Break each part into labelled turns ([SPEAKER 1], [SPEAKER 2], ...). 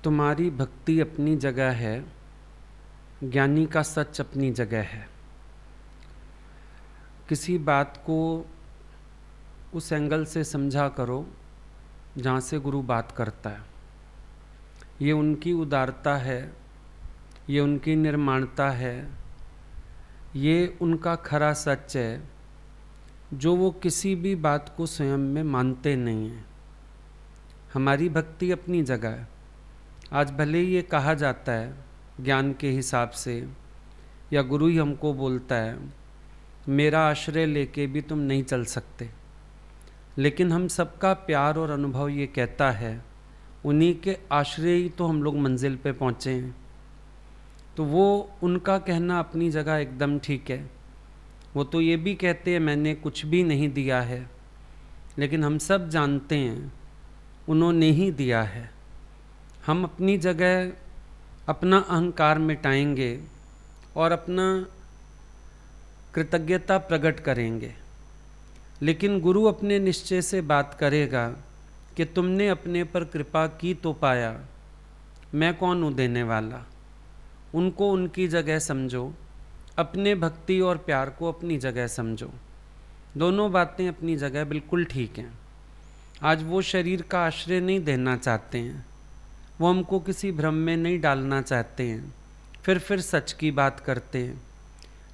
[SPEAKER 1] तुम्हारी भक्ति अपनी जगह है, ज्ञानी का सच अपनी जगह है। किसी बात को उस एंगल से समझा करो जहाँ से गुरु बात करता है। ये उनकी उदारता है, ये उनकी निर्माणता है, ये उनका खरा सच है जो वो किसी भी बात को स्वयं में मानते नहीं हैं। हमारी भक्ति अपनी जगह है। आज भले ही ये कहा जाता है ज्ञान के हिसाब से, या गुरु ही हमको बोलता है मेरा आश्रय लेके भी तुम नहीं चल सकते, लेकिन हम सबका प्यार और अनुभव ये कहता है उन्हीं के आश्रय ही तो हम लोग मंजिल पे पहुँचे हैं। तो वो उनका कहना अपनी जगह एकदम ठीक है। वो तो ये भी कहते हैं मैंने कुछ भी नहीं दिया है, लेकिन हम सब जानते हैं उन्होंने ही दिया है। हम अपनी जगह अपना अहंकार मिटाएंगे और अपना कृतज्ञता प्रकट करेंगे, लेकिन गुरु अपने निश्चय से बात करेगा कि तुमने अपने पर कृपा की तो पाया, मैं कौन हूँ देने वाला। उनको उनकी जगह समझो, अपने भक्ति और प्यार को अपनी जगह समझो। दोनों बातें अपनी जगह बिल्कुल ठीक हैं। आज वो शरीर का आश्रय नहीं देना चाहते हैं, वो हमको किसी भ्रम में नहीं डालना चाहते हैं, फिर सच की बात करते हैं।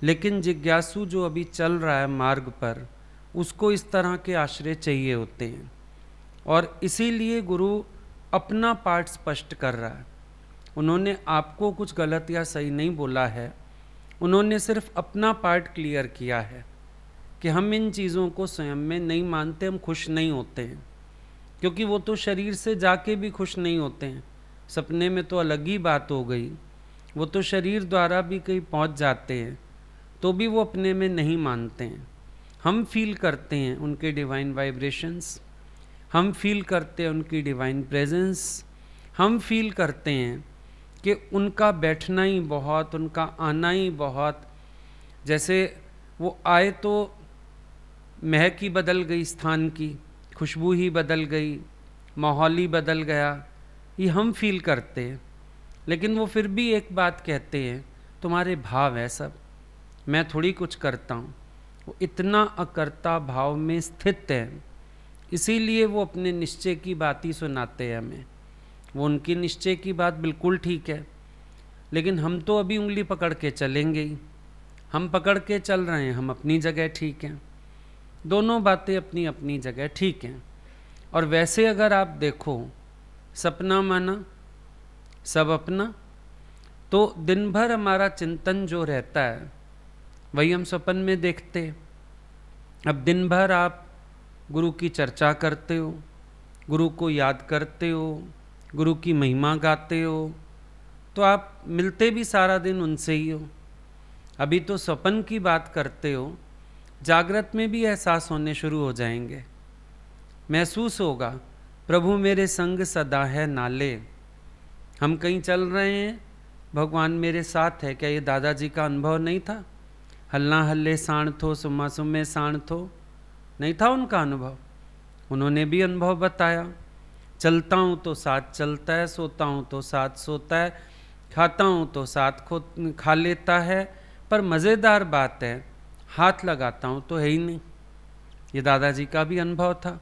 [SPEAKER 1] लेकिन जिज्ञासु जो अभी चल रहा है मार्ग पर, उसको इस तरह के आश्रय चाहिए होते हैं। और इसीलिए गुरु अपना पाठ स्पष्ट कर रहा है। उन्होंने आपको कुछ गलत या सही नहीं बोला है, उन्होंने सिर्फ अपना पार्ट क्लियर किया है कि हम इन चीज़ों को स्वयं में नहीं मानते, हम खुश नहीं होते हैं, क्योंकि वो तो शरीर से जाके भी खुश नहीं होते हैं। सपने में तो अलग ही बात हो गई, वो तो शरीर द्वारा भी कहीं पहुंच जाते हैं तो भी वो अपने में नहीं मानते हैं। हम फील करते हैं उनके डिवाइन वाइब्रेशंस, हम फील करते हैं उनकी डिवाइन प्रेजेंस, हम फील करते हैं कि उनका बैठना ही बहुत, उनका आना ही बहुत। जैसे वो आए तो महक ही बदल गई, स्थान की खुशबू ही बदल गई, माहौल ही बदल गया, ये हम फील करते हैं। लेकिन वो फिर भी एक बात कहते हैं, तुम्हारे भाव है सब, मैं थोड़ी कुछ करता हूँ। वो इतना अकर्ता भाव में स्थित है, इसीलिए वो अपने निश्चय की बात ही सुनाते हैं हमें। वो उनकी निश्चय की बात बिल्कुल ठीक है, लेकिन हम तो अभी उंगली पकड़ के चलेंगे ही। हम पकड़ के चल रहे हैं, हम अपनी जगह ठीक हैं। दोनों बातें अपनी अपनी जगह ठीक हैं। और वैसे अगर आप देखो, सपना माना सब अपना, तो दिन भर हमारा चिंतन जो रहता है वही हम सपन में देखते। अब दिन भर आप गुरु की चर्चा करते हो, गुरु को याद करते हो, गुरु की महिमा गाते हो, तो आप मिलते भी सारा दिन उनसे ही हो। अभी तो स्वप्न की बात करते हो, जागृत में भी एहसास होने शुरू हो जाएंगे। महसूस होगा प्रभु मेरे संग सदा है नाले। हम कहीं चल रहे हैं, भगवान मेरे साथ है। क्या ये दादाजी का अनुभव नहीं था? हल्ला हल्ले साण थो, सुमा सुमे साण थो, नहीं था उनका अनुभव? उन्होंने भी अनुभव बताया। चलता हूँ तो साथ चलता है, सोता हूँ तो साथ सोता है, खाता हूँ तो साथ खा लेता है, पर मज़ेदार बात है हाथ लगाता हूँ तो है ही नहीं। ये दादाजी का भी अनुभव था।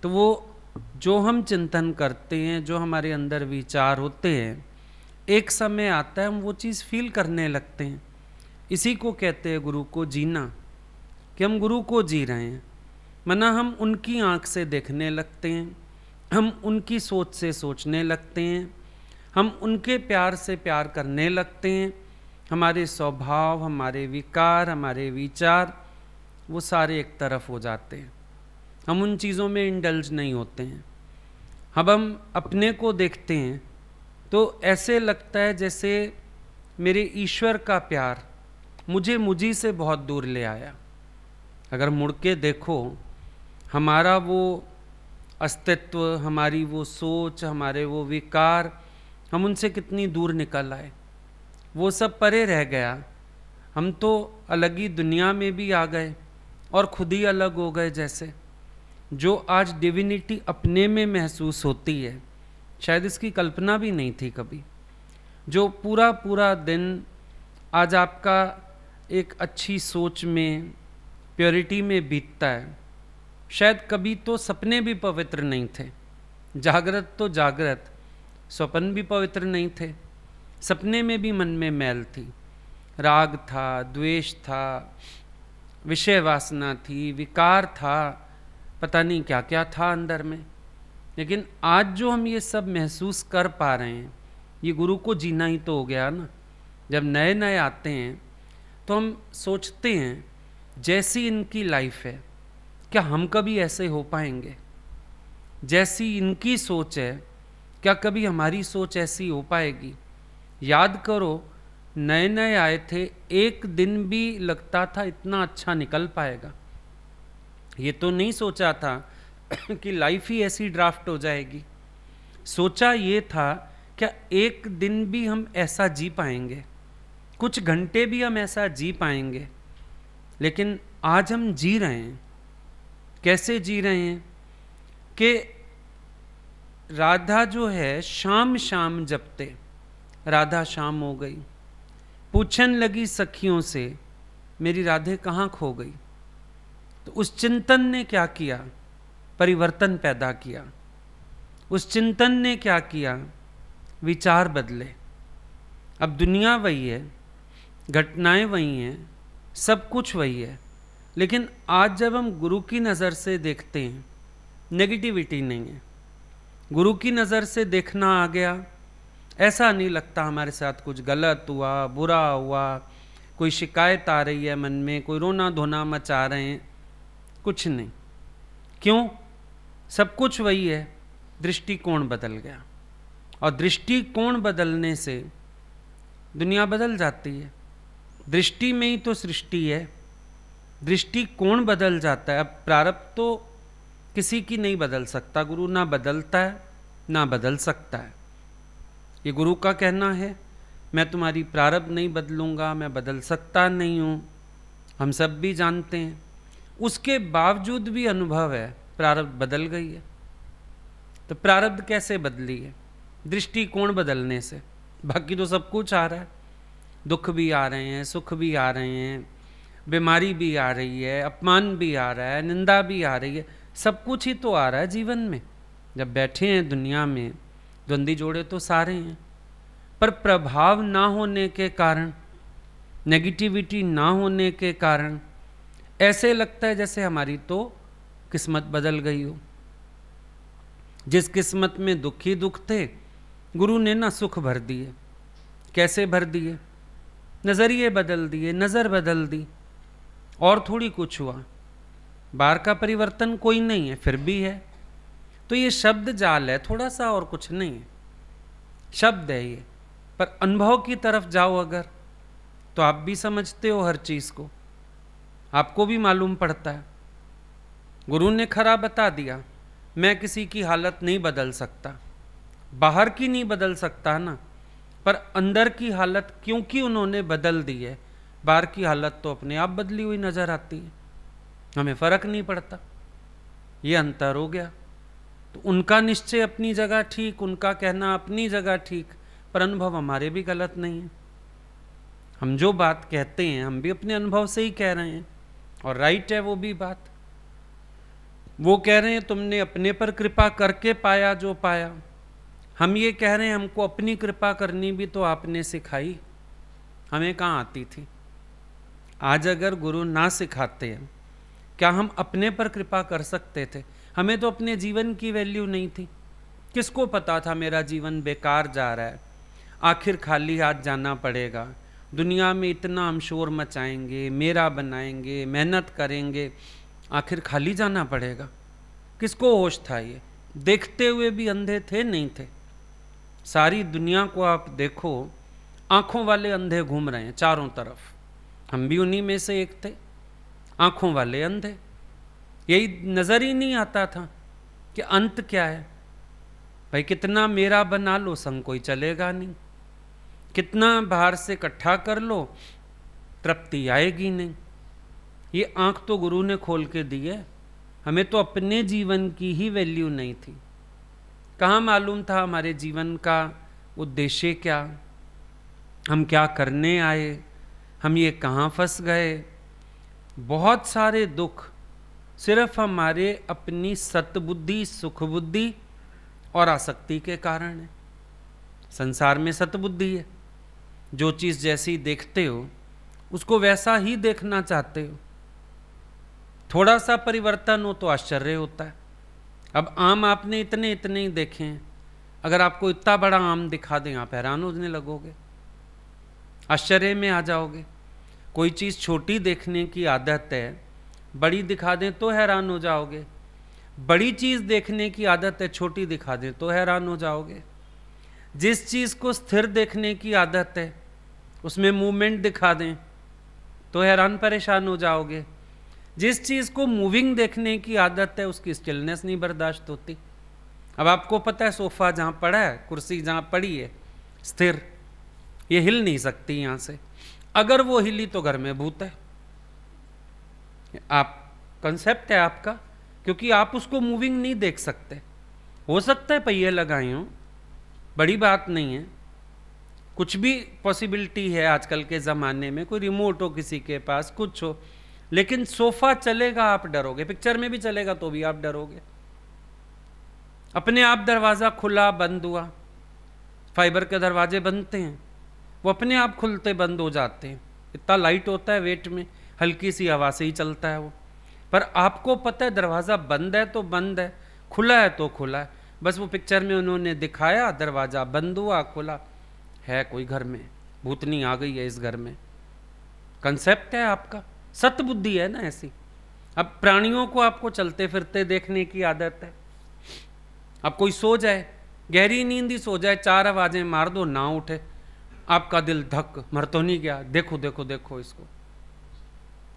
[SPEAKER 1] तो वो जो हम चिंतन करते हैं, जो हमारे अंदर विचार होते हैं, एक समय आता है हम वो चीज़ फील करने लगते हैं। इसी को कहते हैं गुरु को जीना, कि हम गुरु को जी रहे हैं। मना हम उनकी आँख से देखने लगते हैं, हम उनकी सोच से सोचने लगते हैं, हम उनके प्यार से प्यार करने लगते हैं। हमारे स्वभाव, हमारे विकार, हमारे विचार वो सारे एक तरफ हो जाते हैं। हम उन चीज़ों में इंडल्ज नहीं होते हैं। अब हम अपने को देखते हैं तो ऐसे लगता है जैसे मेरे ईश्वर का प्यार मुझी से बहुत दूर ले आया। अगर मुड़ के देखो, हमारा वो अस्तित्व, हमारी वो सोच, हमारे वो विकार, हम उनसे कितनी दूर निकल आए। वो सब परे रह गया। हम तो अलग ही दुनिया में भी आ गए और खुद ही अलग हो गए। जैसे जो आज डिविनिटी अपने में महसूस होती है, शायद इसकी कल्पना भी नहीं थी कभी। जो पूरा पूरा दिन आज आपका एक अच्छी सोच में, प्योरिटी में बीतता है, शायद कभी तो सपने भी पवित्र नहीं थे। जागृत तो जागृत, स्वप्न भी पवित्र नहीं थे। सपने में भी मन में मैल थी, राग था, द्वेष था, विषय वासना थी, विकार था, पता नहीं क्या क्या था अंदर में। लेकिन आज जो हम ये सब महसूस कर पा रहे हैं, ये गुरु को जीना ही तो हो गया ना। जब नए नए आते हैं तो हम सोचते हैं जैसी इनकी लाइफ है, क्या हम कभी ऐसे हो पाएंगे? जैसी इनकी सोच है, क्या कभी हमारी सोच ऐसी हो पाएगी? याद करो, नए नए आए थे, एक दिन भी लगता था इतना अच्छा निकल पाएगा। ये तो नहीं सोचा था कि लाइफ ही ऐसी ड्राफ्ट हो जाएगी। सोचा ये था क्या एक दिन भी हम ऐसा जी पाएंगे, कुछ घंटे भी हम ऐसा जी पाएंगे। लेकिन आज हम जी रहे हैं। कैसे जी रहे हैं कि राधा जो है शाम शाम जपते, राधा शाम हो गई, पूछन लगी सखियों से मेरी राधे कहाँ खो गई। तो उस चिंतन ने क्या किया? परिवर्तन पैदा किया। उस चिंतन ने क्या किया? विचार बदले। अब दुनिया वही है, घटनाएं वही हैं, सब कुछ वही है, लेकिन आज जब हम गुरु की नज़र से देखते हैं, नेगेटिविटी नहीं है। गुरु की नज़र से देखना आ गया, ऐसा नहीं लगता हमारे साथ कुछ गलत हुआ, बुरा हुआ, कोई शिकायत आ रही है मन में, कोई रोना धोना मचा रहे हैं, कुछ नहीं। क्यों? सब कुछ वही है, दृष्टिकोण बदल गया। और दृष्टिकोण बदलने से दुनिया बदल जाती है। दृष्टि में ही तो सृष्टि है, दृष्टिकोण बदल जाता है। अब प्रारब्ध तो किसी की नहीं बदल सकता, गुरु ना बदलता है ना बदल सकता है। ये गुरु का कहना है, मैं तुम्हारी प्रारब्ध नहीं बदलूंगा, मैं बदल सकता नहीं हूँ। हम सब भी जानते हैं, उसके बावजूद भी अनुभव है प्रारब्ध बदल गई है। तो प्रारब्ध कैसे बदली है? दृष्टिकोण बदलने से। बाकी तो सब कुछ आ रहा है, दुख भी आ रहे हैं, सुख भी आ रहे हैं, बीमारी भी आ रही है, अपमान भी आ रहा है, निंदा भी आ रही है, सब कुछ ही तो आ रहा है जीवन में। जब बैठे हैं दुनिया में, द्वंद्वी जोड़े तो सारे हैं, पर प्रभाव ना होने के कारण, नेगेटिविटी ना होने के कारण ऐसे लगता है जैसे हमारी तो किस्मत बदल गई हो। जिस किस्मत में दुख ही दुख थे, गुरु ने ना सुख भर दिए। कैसे भर दिए? नज़रिए बदल दिए, नज़र बदल दी, और थोड़ी कुछ हुआ। बाहर का परिवर्तन कोई नहीं है, फिर भी है। तो ये शब्द जाल है, थोड़ा सा, और कुछ नहीं है। शब्द है ये, पर अनुभव की तरफ जाओ अगर, तो आप भी समझते हो हर चीज़ को, आपको भी मालूम पड़ता है। गुरु ने खरा बता दिया, मैं किसी की हालत नहीं बदल सकता, बाहर की नहीं बदल सकता ना, पर अंदर की हालत क्योंकि उन्होंने बदल दी है, बाहर की हालत तो अपने आप बदली हुई नजर आती है, हमें फर्क नहीं पड़ता। ये अंतर हो गया। तो उनका निश्चय अपनी जगह ठीक, उनका कहना अपनी जगह ठीक, पर अनुभव हमारे भी गलत नहीं है। हम जो बात कहते हैं हम भी अपने अनुभव से ही कह रहे हैं, और राइट है वो भी बात। वो कह रहे हैं तुमने अपने पर कृपा करके पाया जो पाया, हम ये कह रहे हैं हमको अपनी कृपा करनी भी तो आपने सिखाई, हमें कहाँ आती थी। आज अगर गुरु ना सिखाते हैं, क्या हम अपने पर कृपा कर सकते थे? हमें तो अपने जीवन की वैल्यू नहीं थी। किसको पता था मेरा जीवन बेकार जा रहा है, आखिर खाली हाथ जाना पड़ेगा, दुनिया में इतना हम शोर मचाएंगे, मेरा बनाएंगे, मेहनत करेंगे, आखिर खाली जाना पड़ेगा। किसको होश था? ये देखते हुए भी अंधे थे? नहीं थे। सारी दुनिया को आप देखो, आंखों वाले अंधे घूम रहे हैं चारों तरफ, हम भी उन्हीं में से एक थे, आंखों वाले अंधे। यही नज़र ही नहीं आता था कि अंत क्या है। भाई कितना मेरा बना लो, संग कोई चलेगा नहीं, कितना बाहर से इकट्ठा कर लो, तृप्ति आएगी नहीं। ये आंख तो गुरु ने खोल के दी है, हमें तो अपने जीवन की ही वैल्यू नहीं थी। कहाँ मालूम था हमारे जीवन का उद्देश्य क्या, हम क्या करने आए, हम ये कहाँ फंस गए। बहुत सारे दुख सिर्फ हमारे अपनी सतबुद्धि, सुख बुद्धि और आसक्ति के कारण है। संसार में सतबुद्धि है, जो चीज़ जैसी देखते हो उसको वैसा ही देखना चाहते हो। थोड़ा सा परिवर्तन हो तो आश्चर्य होता है। अब आम आपने इतने इतने ही देखे हैं, अगर आपको इतना बड़ा आम दिखा दें आप हैरान होने लगोगे, आश्चर्य में आ जाओगे। कोई चीज़ छोटी देखने की आदत है, बड़ी दिखा दें तो हैरान हो जाओगे। बड़ी चीज़ देखने की आदत है, छोटी दिखा दें तो हैरान हो जाओगे। जिस चीज़ को स्थिर देखने की आदत है उसमें मूवमेंट दिखा दें तो हैरान परेशान हो जाओगे। जिस चीज़ को मूविंग देखने की आदत है उसकी स्टिलनेस नहीं बर्दाश्त होती। अब आपको पता है सोफ़ा जहाँ पड़ा है, कुर्सी जहाँ पड़ी है स्थिर, ये हिल नहीं सकती यहाँ से। अगर वो हिली तो घर में भूत है। आप कंसेप्ट है आपका, क्योंकि आप उसको मूविंग नहीं देख सकते। हो सकता है पहिए लगाए हों, बड़ी बात नहीं है, कुछ भी पॉसिबिलिटी है आजकल के ज़माने में, कोई रिमोट हो किसी के पास, कुछ हो, लेकिन सोफ़ा चलेगा आप डरोगे, पिक्चर में भी चलेगा तो भी आप डरोगे। अपने आप दरवाज़ा खुला बंद हुआ, फाइबर के दरवाजे बनते हैं, वो अपने आप खुलते बंद हो जाते हैं। इतना लाइट होता है वेट में, हल्की सी हवा से ही चलता है वो। पर आपको पता है दरवाज़ा बंद है तो बंद है, खुला है तो खुला है। बस वो पिक्चर में उन्होंने दिखाया, दरवाज़ा बंद हुआ खुला, है कोई घर में, भूतनी आ गई है इस घर में। कंसेप्ट है आपका, सतबुद्धि है ना ऐसी। अब प्राणियों को आपको चलते फिरते देखने की आदत है। अब कोई सो जाए, गहरी नींद ही सो जाए, 4 आवाज़ें मार दो ना उठे, आपका दिल धक, मर तो नहीं गया, देखो देखो देखो इसको,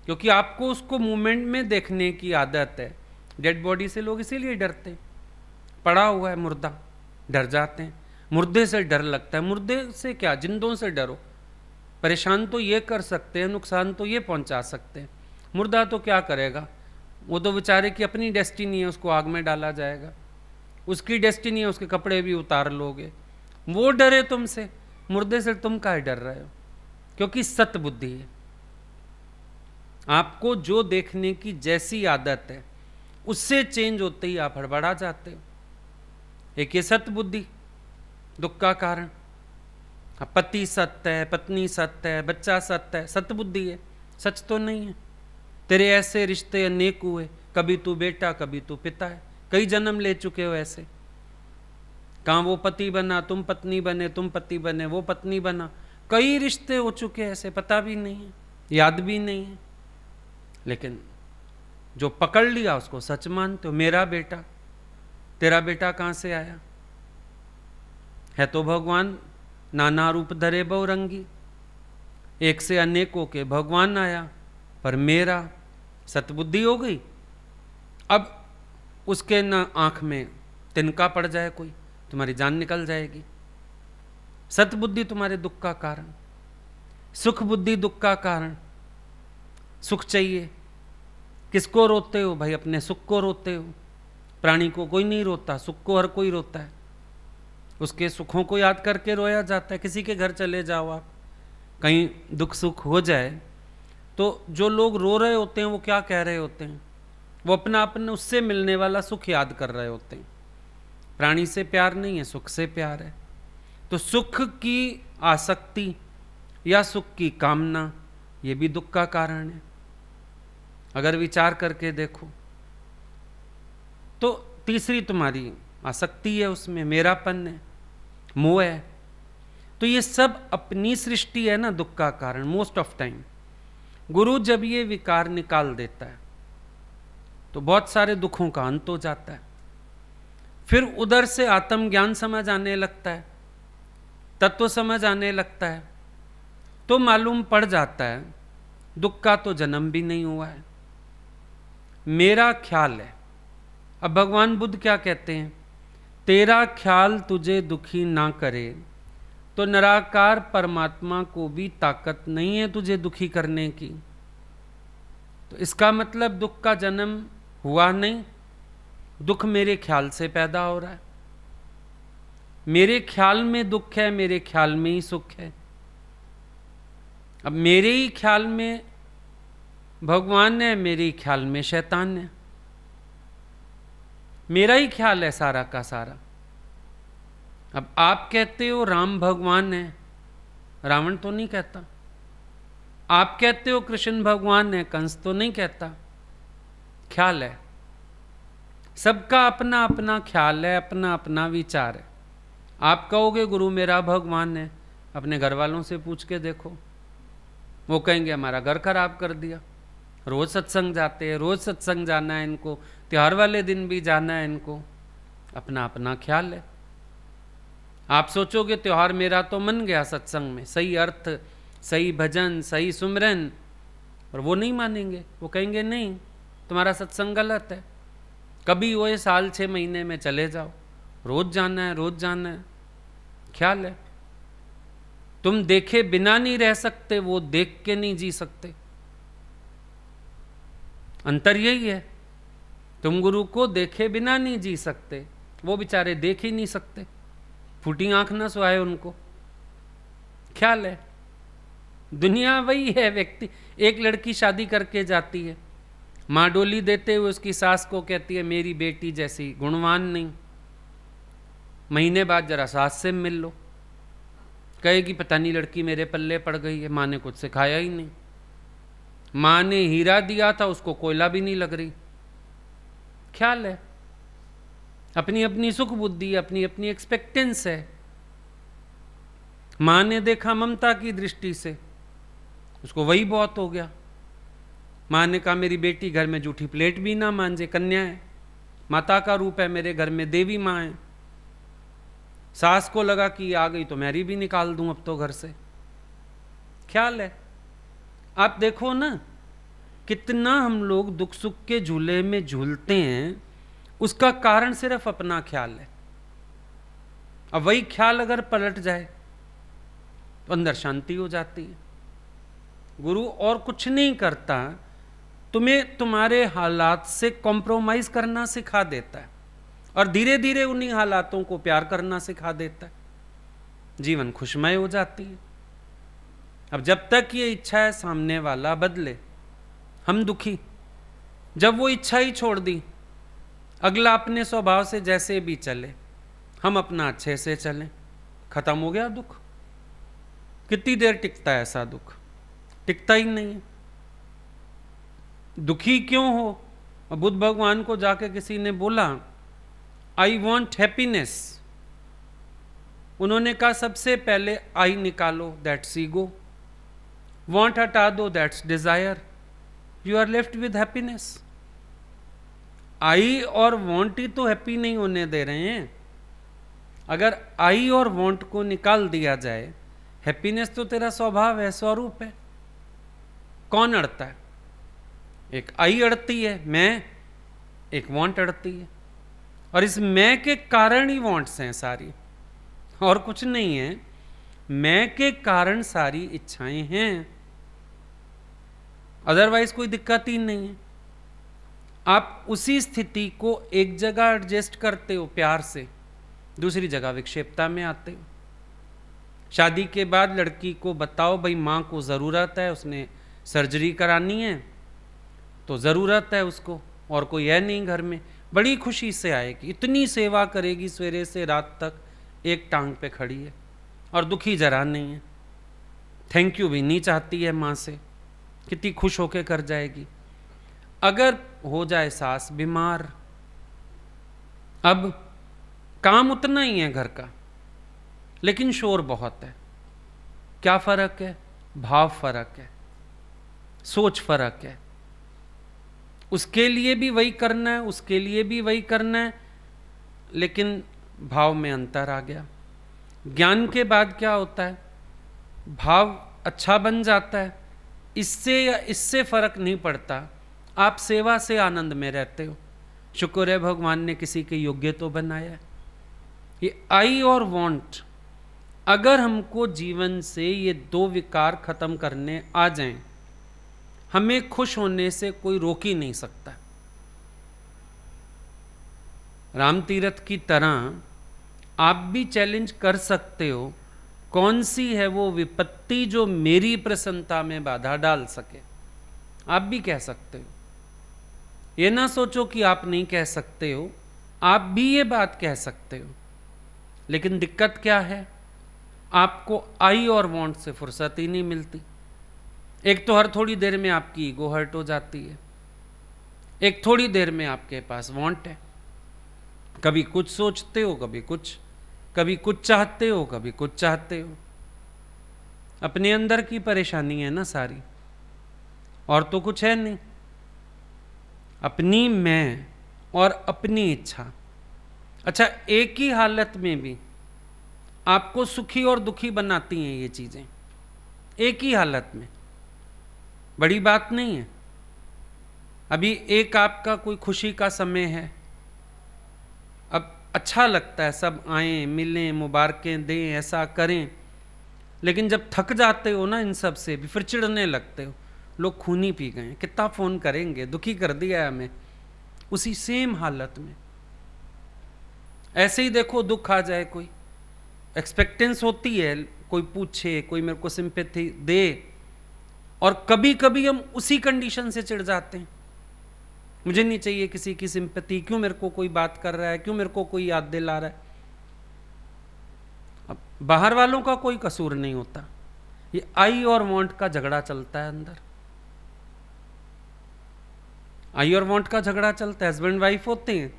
[SPEAKER 1] क्योंकि आपको उसको मूवमेंट में देखने की आदत है। डेड बॉडी से लोग इसीलिए डरते हैं, पड़ा हुआ है मुर्दा, डर जाते हैं। मुर्दे से डर लगता है, मुर्दे से क्या, जिंदों से डरो। परेशान तो ये कर सकते हैं, नुकसान तो ये पहुंचा सकते हैं, मुर्दा तो क्या करेगा, वो तो बेचारे की अपनी डेस्टिनी है, उसको आग में डाला जाएगा, उसकी डेस्टिनी है, उसके कपड़े भी उतार लोगे। वो डरे तुमसे, मुर्दे से तुम काहे डर रहे हो? क्योंकि सतबुद्धि है। आपको जो देखने की जैसी आदत है उससे चेंज होते ही आप हड़बड़ा जाते हो। एक ये सतबुद्धि दुख का कारण। पति सत्य है, पत्नी सत्य है, बच्चा सत्य है, सतबुद्धि है, सच तो नहीं है। तेरे ऐसे रिश्ते अनेक हुए, कभी तू बेटा कभी तू पिता है, कई जन्म ले चुके हो ऐसे। कहाँ वो पति बना, तुम पत्नी बने, तुम पति बने, वो पत्नी बना, कई रिश्ते हो चुके ऐसे, पता भी नहीं है, याद भी नहीं है। लेकिन जो पकड़ लिया उसको सच मानते हो। मेरा बेटा, तेरा बेटा कहाँ से आया? है तो भगवान, नाना रूप धरे बहुरंगी, एक से अनेकों के भगवान आया, पर मेरा सतबुद्धि हो गई। अब उसके ना आंख में तिनका पड़ जाए कोई, तुम्हारी जान निकल जाएगी। सतबुद्धि तुम्हारे दुख का कारण, सुख बुद्धि दुख का कारण। सुख चाहिए, किसको रोते हो भाई? अपने सुख को रोते हो। प्राणी को कोई नहीं रोता, सुख को हर कोई रोता है, उसके सुखों को याद करके रोया जाता है। किसी के घर चले जाओ आप, कहीं दुख सुख हो जाए तो जो लोग रो रहे होते हैं वो क्या कह रहे होते हैं? वो अपना अपने उससे मिलने वाला सुख याद कर रहे होते हैं। प्राणी से प्यार नहीं है, सुख से प्यार है। तो सुख की आसक्ति या सुख की कामना, ये भी दुख का कारण है। अगर विचार करके देखो तो तीसरी तुम्हारी आसक्ति है, उसमें मेरापन है, मोह है। तो ये सब अपनी सृष्टि है ना दुख का कारण। मोस्ट ऑफ टाइम गुरु जब ये विकार निकाल देता है तो बहुत सारे दुखों का अंत हो जाता है। फिर उधर से आत्मज्ञान समझ आने लगता है, तत्व समझ आने लगता है, तो मालूम पड़ जाता है दुख का तो जन्म भी नहीं हुआ है, मेरा ख्याल है। अब भगवान बुद्ध क्या कहते हैं? तेरा ख्याल तुझे दुखी ना करे तो निराकार परमात्मा को भी ताकत नहीं है तुझे दुखी करने की। तो इसका मतलब दुख का जन्म हुआ नहीं, दुख मेरे ख्याल से पैदा हो रहा है। मेरे ख्याल में दुख है, मेरे ख्याल में ही सुख है। अब मेरे ही ख्याल में भगवान है, मेरे ही ख्याल में शैतान है। मेरा ही ख्याल है सारा का सारा। अब आप कहते हो राम भगवान है, रावण तो नहीं कहता। आप कहते हो कृष्ण भगवान है, कंस तो नहीं कहता। ख्याल है, सबका अपना अपना ख्याल है, अपना अपना विचार है। आप कहोगे गुरु मेरा भगवान है, अपने घर वालों से पूछ के देखो, वो कहेंगे हमारा घर खराब कर दिया, रोज सत्संग जाते हैं, रोज सत्संग जाना है इनको, त्योहार वाले दिन भी जाना है इनको। अपना अपना ख्याल है। आप सोचोगे त्योहार मेरा तो मन गया सत्संग में, सही अर्थ, सही भजन, सही सुमरन, और वो नहीं मानेंगे। वो कहेंगे नहीं, तुम्हारा सत्संग गलत है, कभी वो साल 6 महीने में चले जाओ, रोज जाना है, रोज जाना है। ख्याल है। तुम देखे बिना नहीं रह सकते, वो देख के नहीं जी सकते। अंतर यही है। तुम गुरु को देखे बिना नहीं जी सकते, वो बेचारे देख ही नहीं सकते, फूटी आंख ना सोए उनको। ख्याल है। दुनिया वही है। व्यक्ति, एक लड़की शादी करके जाती है, माँ डोली देते हुए उसकी सास को कहती है मेरी बेटी जैसी गुणवान नहीं। महीने बाद जरा सास से मिल लो, कहेगी पता नहीं लड़की मेरे पल्ले पड़ गई है, माँ ने कुछ सिखाया ही नहीं। माँ ने हीरा दिया था, उसको कोयला भी नहीं लग रही। ख्याल है। अपनी अपनी सुख बुद्धि, अपनी अपनी एक्सपेक्टेंस है। माँ ने देखा ममता की दृष्टि से, उसको वही बहुत हो गया। माँ ने कहा मेरी बेटी घर में जूठी प्लेट भी ना मांजे, कन्या है, माता का रूप है, मेरे घर में देवी माँ है। सास को लगा कि आ गई तो मैरी भी निकाल दूं अब तो घर से। ख्याल है। आप देखो ना, कितना हम लोग दुख सुख के झूले में झूलते हैं, उसका कारण सिर्फ अपना ख्याल है। अब वही ख्याल अगर पलट जाए तो अंदर शांति हो जाती है। गुरु और कुछ नहीं करता, तुम्हें तुम्हारे हालात से कॉम्प्रोमाइज करना सिखा देता है और धीरे धीरे उन्हीं हालातों को प्यार करना सिखा देता है। जीवन खुशमय हो जाती है। अब जब तक ये इच्छा है सामने वाला बदले, हम दुखी। जब वो इच्छा ही छोड़ दी, अगला अपने स्वभाव से जैसे भी चले, हम अपना अच्छे से चलें, खत्म हो गया दुख। कितनी देर टिकता है ऐसा दुख? टिकता ही नहीं है। दुखी क्यों हो? बुद्ध भगवान को जाके किसी ने बोला आई वॉन्ट हैप्पीनेस, उन्होंने कहा सबसे पहले आई निकालो, दैट्स ईगो। वॉन्ट हटा दो, that's desire. You are left with happiness. I और वॉन्ट ही तो हैप्पी नहीं होने दे रहे हैं। अगर आई और वॉन्ट को निकाल दिया जाए, हैप्पीनेस तो तेरा स्वभाव है, स्वरूप है। कौन अड़ता है? एक आई अड़ती है, मैं, एक वॉन्ट अड़ती है। और इस मैं के कारण ही वॉन्ट्स हैं सारी, और कुछ नहीं है। मैं के कारण सारी इच्छाएं हैं, अदरवाइज कोई दिक्कत ही नहीं है। आप उसी स्थिति को एक जगह एडजस्ट करते हो प्यार से, दूसरी जगह विक्षेपता में आते हो। शादी के बाद लड़की को बताओ भाई माँ को ज़रूरत है, उसने सर्जरी करानी है तो ज़रूरत है उसको, और कोई है नहीं घर में, बड़ी खुशी से आएगी, इतनी सेवा करेगी सवेरे से रात तक, एक टांग पे खड़ी है और दुखी जरा नहीं है। थैंक यू भी नहीं चाहती है माँ से, कितनी खुश होके कर जाएगी। अगर हो जाए सास बीमार, अब काम उतना ही है घर का, लेकिन शोर बहुत है। क्या फर्क है? भाव फर्क है, सोच फर्क है। उसके लिए भी वही करना है, उसके लिए भी वही करना है, लेकिन भाव में अंतर आ गया। ज्ञान के बाद क्या होता है? भाव अच्छा बन जाता है। इससे या इससे फर्क नहीं पड़ता, आप सेवा से आनंद में रहते हो। शुक्र है भगवान ने किसी के योग्य तो बनाया है। ये आई और वांट, अगर हमको जीवन से ये दो विकार खत्म करने आ जाएं, हमें खुश होने से कोई रोक ही नहीं सकता। राम तीरथ की तरह आप भी चैलेंज कर सकते हो कौन सी है वो विपत्ति जो मेरी प्रसन्नता में बाधा डाल सके। आप भी कह सकते हो, ये ना सोचो कि आप नहीं कह सकते हो, आप भी ये बात कह सकते हो। लेकिन दिक्कत क्या है, आपको आई और वांट से फुर्सत ही नहीं मिलती। एक तो हर थोड़ी देर में आपकी ईगो हर्ट हो जाती है, एक थोड़ी देर में आपके पास वांट है। कभी कुछ सोचते हो, कभी कुछ चाहते हो, कभी कुछ चाहते हो। अपने अंदर की परेशानी है ना सारी, और तो कुछ है नहीं। अपनी मैं और अपनी इच्छा। अच्छा, एक ही हालत में भी आपको सुखी और दुखी बनाती हैं ये चीजें, एक ही हालत में। बड़ी बात नहीं है। अभी एक आपका कोई खुशी का समय है, अब अच्छा लगता है सब आएं मिलें मुबारकें दें ऐसा करें, लेकिन जब थक जाते हो ना इन सब से भी फिर चिढ़ने लगते हो। लोग खून ही पी गए, कितना फोन करेंगे, दुखी कर दिया है हमें। उसी सेम हालत में ऐसे ही देखो, दुख आ जाए, कोई एक्सपेक्टेंस होती है, कोई पूछे, कोई मेरे को सिंपैथी दे, और कभी कभी हम उसी कंडीशन से चिढ़ जाते हैं। मुझे नहीं चाहिए किसी की सिंपैथी, क्यों मेरे को कोई बात कर रहा है, क्यों मेरे को कोई याद दिला रहा है। अब बाहर वालों का कोई कसूर नहीं होता, ये आई और वांट का झगड़ा चलता है अंदर। आई और वांट का झगड़ा चलता है, हस्बैंड वाइफ होते हैं।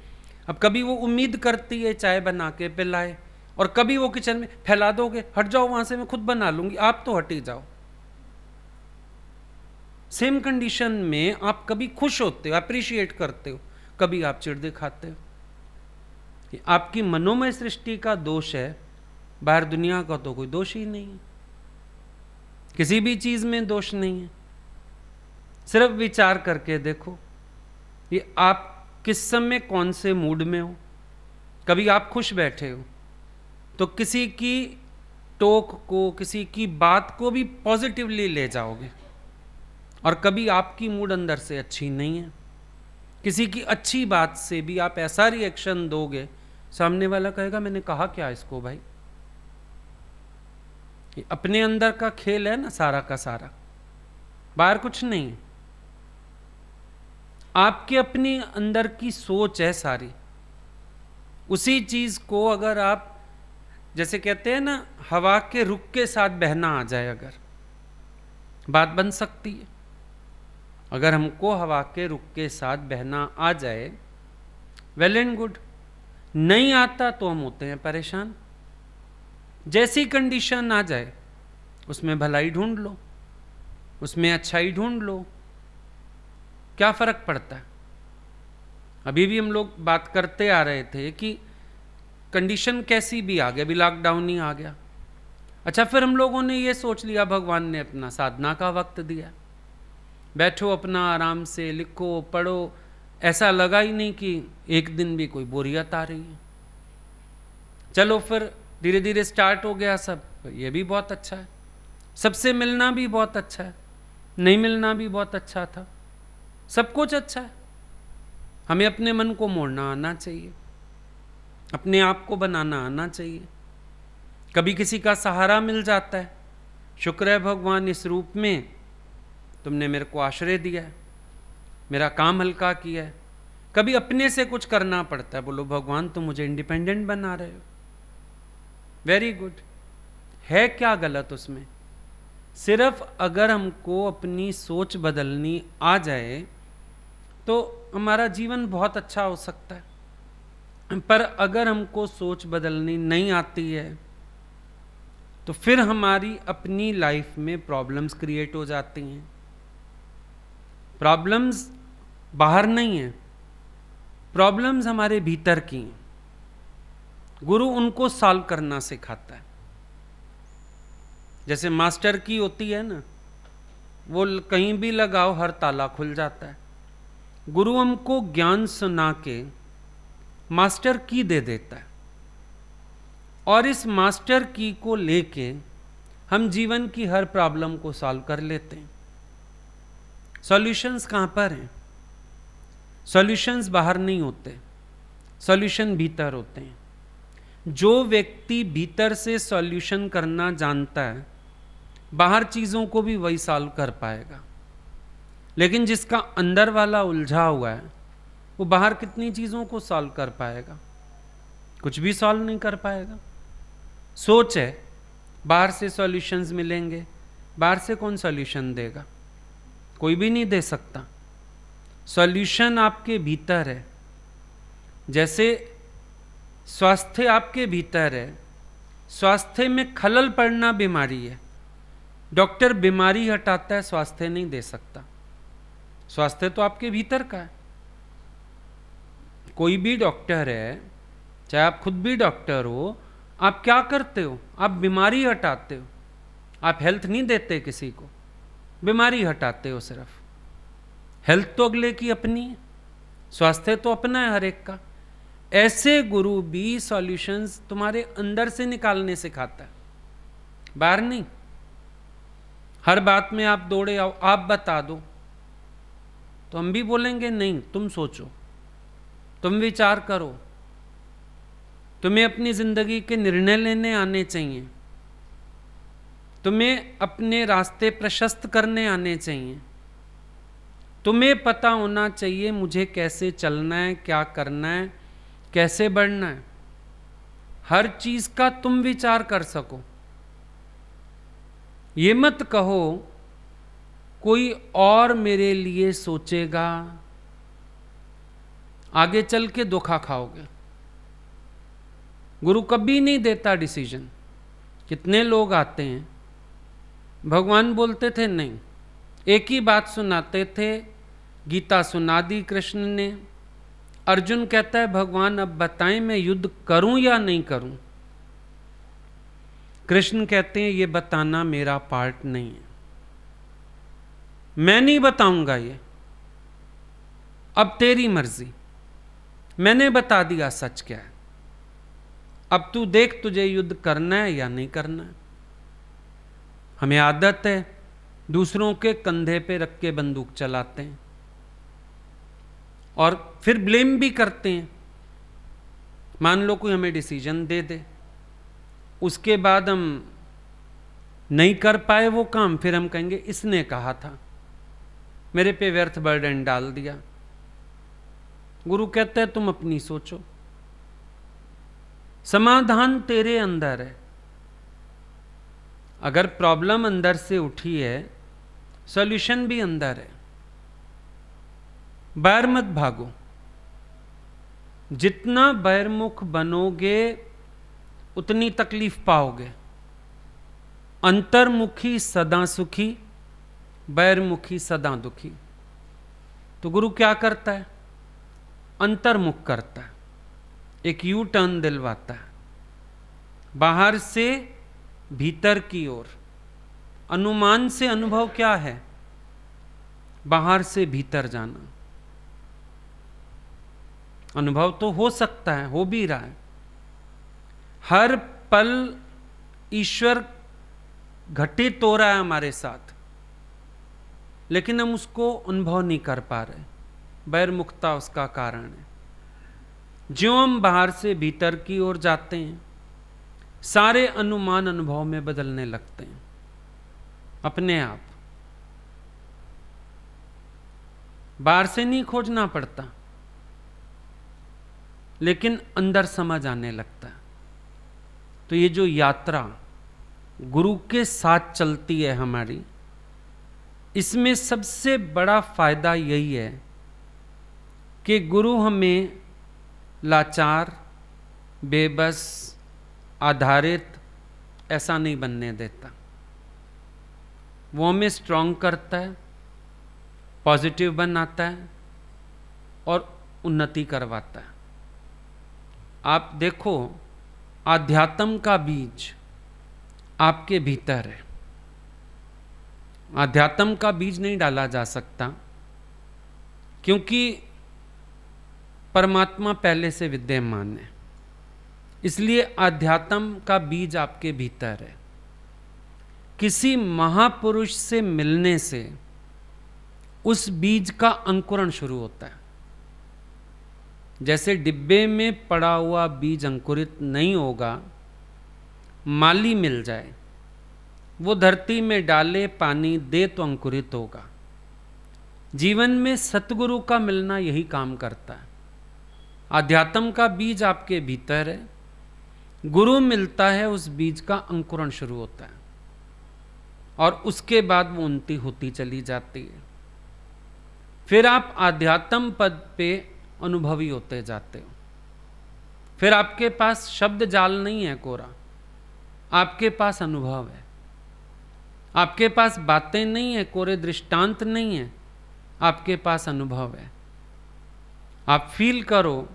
[SPEAKER 1] अब कभी वो उम्मीद करती है चाय बना के पिलाए, और कभी वो किचन में फैला दोगे, हट जाओ वहां से, मैं खुद बना लूंगी, आप तो हट ही जाओ। सेम कंडीशन में आप कभी खुश होते हो, अप्रिशिएट करते हो, कभी आप चिढ़ दिखाते हो। ये आपकी मनोमय सृष्टि का दोष है, बाहर दुनिया का तो कोई दोष ही नहीं है। किसी भी चीज में दोष नहीं है। सिर्फ विचार करके देखो, ये आप किस समय कौन से मूड में हो। कभी आप खुश बैठे हो तो किसी की टोक को, किसी की बात को भी पॉजिटिवली ले जाओगे, और कभी आपकी मूड अंदर से अच्छी नहीं है, किसी की अच्छी बात से भी आप ऐसा रिएक्शन दोगे, सामने वाला कहेगा मैंने कहा क्या इसको भाई। ये अपने अंदर का खेल है ना सारा का सारा, बाहर कुछ नहीं। आपके अपनी अंदर की सोच है सारी। उसी चीज को अगर आप, जैसे कहते हैं ना, हवा के रुख के साथ बहना आ जाए, अगर बात बन सकती है। अगर हमको हवा के रुख के साथ बहना आ जाए, वेल एंड गुड। नहीं आता तो हम होते हैं परेशान। जैसी कंडीशन आ जाए उसमें भलाई ढूंढ लो, उसमें अच्छाई ढूंढ लो, क्या फर्क पड़ता है। अभी भी हम लोग बात करते आ रहे थे कि कंडीशन कैसी भी आ गया, अभी लॉकडाउन ही आ गया। अच्छा, फिर हम लोगों ने ये सोच लिया भगवान ने अपना साधना का वक्त दिया, बैठो अपना आराम से लिखो पढ़ो। ऐसा लगा ही नहीं कि एक दिन भी कोई बोरियत आ रही है। चलो फिर धीरे धीरे स्टार्ट हो गया सब, ये भी बहुत अच्छा है। सबसे मिलना भी बहुत अच्छा है, नहीं मिलना भी बहुत अच्छा था, सब कुछ अच्छा है। हमें अपने मन को मोड़ना आना चाहिए, अपने आप को बनाना आना चाहिए। कभी किसी का सहारा मिल जाता है, शुक्र है भगवान इस रूप में तुमने मेरे को आश्रय दिया है, मेरा काम हल्का किया है। कभी अपने से कुछ करना पड़ता है, बोलो भगवान तुम मुझे इंडिपेंडेंट बना रहे हो, वेरी गुड। है क्या गलत उसमें? सिर्फ अगर हमको अपनी सोच बदलनी आ जाए तो हमारा जीवन बहुत अच्छा हो सकता है। पर अगर हमको सोच बदलनी नहीं आती है तो फिर हमारी अपनी लाइफ में प्रॉब्लम्स क्रिएट हो जाती हैं। प्रॉब्लम्स बाहर नहीं है, प्रॉब्लम्स हमारे भीतर की हैं। गुरु उनको सॉल्व करना सिखाता है। जैसे मास्टर की होती है ना, वो कहीं भी लगाओ हर ताला खुल जाता है। गुरु हमको ज्ञान सुना के मास्टर की दे देता है, और इस मास्टर की को लेके हम जीवन की हर प्रॉब्लम को सॉल्व कर लेते हैं। सॉल्यूशंस कहाँ पर हैं? सॉल्यूशंस बाहर नहीं होते, सॉल्यूशन भीतर होते हैं। जो व्यक्ति भीतर से सॉल्यूशन करना जानता है, बाहर चीज़ों को भी वही सॉल्व कर पाएगा। लेकिन जिसका अंदर वाला उलझा हुआ है, वो बाहर कितनी चीज़ों को सॉल्व कर पाएगा? कुछ भी सॉल्व नहीं कर पाएगा। सोच है, बाहर से सॉल्यूशंस मिलेंगे, बाहर से कौन सॉल्यूशन देगा? कोई भी नहीं दे सकता। सॉल्यूशन आपके भीतर है। जैसे स्वास्थ्य आपके भीतर है, स्वास्थ्य में खलल पड़ना बीमारी है। डॉक्टर बीमारी हटाता है, स्वास्थ्य नहीं दे सकता। स्वास्थ्य तो आपके भीतर का है। कोई भी डॉक्टर है, चाहे आप खुद भी डॉक्टर हो, आप क्या करते हो? आप बीमारी हटाते हो। आप हेल्थ नहीं देते किसी को, बीमारी हटाते हो सिर्फ। हेल्थ तो अगले की अपनी है, स्वास्थ्य तो अपना है हर एक का। ऐसे गुरु भी सॉल्यूशंस तुम्हारे अंदर से निकालने सिखाता है, बाहर नहीं। हर बात में आप दौड़े आओ, आप बता दो, तो हम भी बोलेंगे नहीं, तुम सोचो, तुम विचार करो, तुम्हें अपनी जिंदगी के निर्णय लेने आने चाहिए, तुम्हें अपने रास्ते प्रशस्त करने आने चाहिए, तुम्हें पता होना चाहिए मुझे कैसे चलना है, क्या करना है, कैसे बढ़ना है। हर चीज का तुम विचार कर सको। ये मत कहो कोई और मेरे लिए सोचेगा, आगे चल के धोखा खाओगे। गुरु कभी नहीं देता डिसीजन। कितने लोग आते हैं, भगवान बोलते थे नहीं, एक ही बात सुनाते थे, गीता सुना दी कृष्ण ने। अर्जुन कहता है भगवान अब बताएं मैं युद्ध करूं या नहीं करूं? कृष्ण कहते हैं ये बताना मेरा पार्ट नहीं है, मैं नहीं बताऊंगा ये, अब तेरी मर्जी, मैंने बता दिया सच क्या है, अब तू देख तुझे युद्ध करना है या नहीं करना है। हमें आदत है दूसरों के कंधे पे रख के बंदूक चलाते हैं और फिर ब्लेम भी करते हैं। मान लो कोई हमें डिसीजन दे दे, उसके बाद हम नहीं कर पाए वो काम, फिर हम कहेंगे इसने कहा था, मेरे पे व्यर्थ बर्डन डाल दिया। गुरु कहता है तुम अपनी सोचो, समाधान तेरे अंदर है। अगर प्रॉब्लम अंदर से उठी है, सॉल्यूशन भी अंदर है। बाहर मत भागो। जितना बहिर्मुख बनोगे उतनी तकलीफ पाओगे। अंतर्मुखी सदा सुखी, बहिर्मुखी सदा दुखी। तो गुरु क्या करता है? अंतर्मुख करता है, एक यू टर्न दिलवाता है, बाहर से भीतर की ओर। अनुमान से अनुभव क्या है? बाहर से भीतर जाना। अनुभव तो हो सकता है, हो भी रहा है। हर पल ईश्वर घटित हो रहा है हमारे साथ, लेकिन हम उसको अनुभव नहीं कर पा रहे। बहिर्मुखता उसका कारण है। ज्यों हम बाहर से भीतर की ओर जाते हैं, सारे अनुमान अनुभव में बदलने लगते हैं अपने आप। बाहर से नहीं खोजना पड़ता, लेकिन अंदर समझ आने लगता है। तो ये जो यात्रा गुरु के साथ चलती है हमारी, इसमें सबसे बड़ा फायदा यही है कि गुरु हमें लाचार, बेबस, आधारित ऐसा नहीं बनने देता। वो हमें स्ट्रांग करता है, पॉजिटिव बनाता है और उन्नति करवाता है। आप देखो, आध्यात्म का बीज आपके भीतर है। आध्यात्म का बीज नहीं डाला जा सकता, क्योंकि परमात्मा पहले से विद्यमान है। इसलिए आध्यात्म का बीज आपके भीतर है। किसी महापुरुष से मिलने से उस बीज का अंकुरण शुरू होता है। जैसे डिब्बे में पड़ा हुआ बीज अंकुरित नहीं होगा, माली मिल जाए, वो धरती में डाले, पानी दे तो अंकुरित होगा। जीवन में सतगुरु का मिलना यही काम करता है। आध्यात्म का बीज आपके भीतर है, गुरु मिलता है, उस बीज का अंकुरण शुरू होता है और उसके बाद वो उन्नति होती चली जाती है। फिर आप आध्यात्म पद पे अनुभवी होते जाते हो। फिर आपके पास शब्द जाल नहीं है कोरा, आपके पास अनुभव है। आपके पास बातें नहीं है, कोरे दृष्टांत नहीं है, आपके पास अनुभव है। आप फील करो,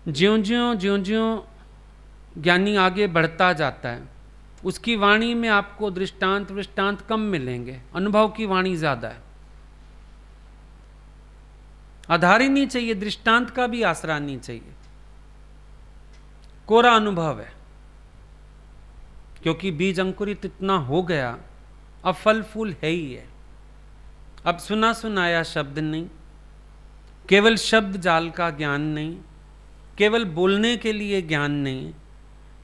[SPEAKER 1] ज्यों-ज्यों ज्ञानी आगे बढ़ता जाता है, उसकी वाणी में आपको दृष्टांत कम मिलेंगे, अनुभव की वाणी ज्यादा है। आधार ही नहीं चाहिए, दृष्टांत का भी आसरा नहीं चाहिए, कोरा अनुभव है। क्योंकि बीज अंकुरित इतना हो गया, अब फल फूल है ही है। अब सुना सुनाया शब्द नहीं, केवल शब्द जाल का ज्ञान नहीं, केवल बोलने के लिए ज्ञान नहीं,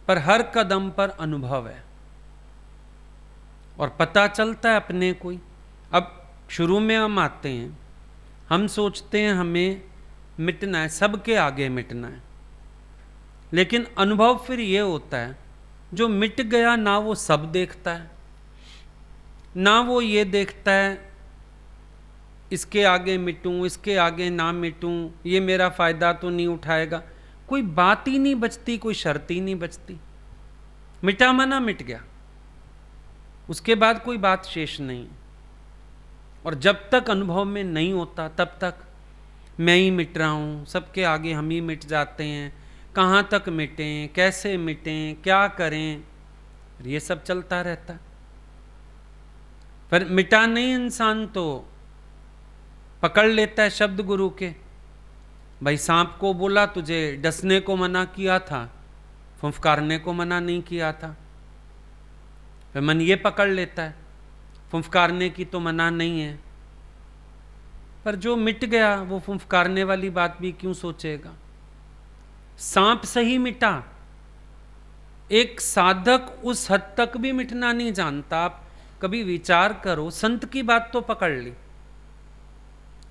[SPEAKER 1] पर हर कदम पर अनुभव है और पता चलता है अपने को ही। अब शुरू में हम आते हैं, हम सोचते हैं हमें मिटना है, सबके आगे मिटना है, लेकिन अनुभव फिर ये होता है, जो मिट गया ना वो सब देखता है, ना वो ये देखता है इसके आगे मिटूं, इसके आगे ना मिटूं, ये मेरा फायदा तो नहीं उठाएगा। कोई बात ही नहीं बचती, कोई शर्त ही नहीं बचती। मिटा मना मिट गया, उसके बाद कोई बात शेष नहीं। और जब तक अनुभव में नहीं होता तब तक मैं ही मिट रहा हूं, सबके आगे हम ही मिट जाते हैं, कहाँ तक मिटें, कैसे मिटें, क्या करें, ये सब चलता रहता। पर मिटा नहीं इंसान तो पकड़ लेता है शब्द गुरु के। भाई सांप को बोला तुझे डसने को मना किया था, फुंफकारने को मना नहीं किया था, फिर मन ये पकड़ लेता है फुंफकारने की तो मना नहीं है। पर जो मिट गया वो फुंफकारने वाली बात भी क्यों सोचेगा। सांप सही मिटा, एक साधक उस हद तक भी मिटना नहीं जानता। आप कभी विचार करो, संत की बात तो पकड़ ली,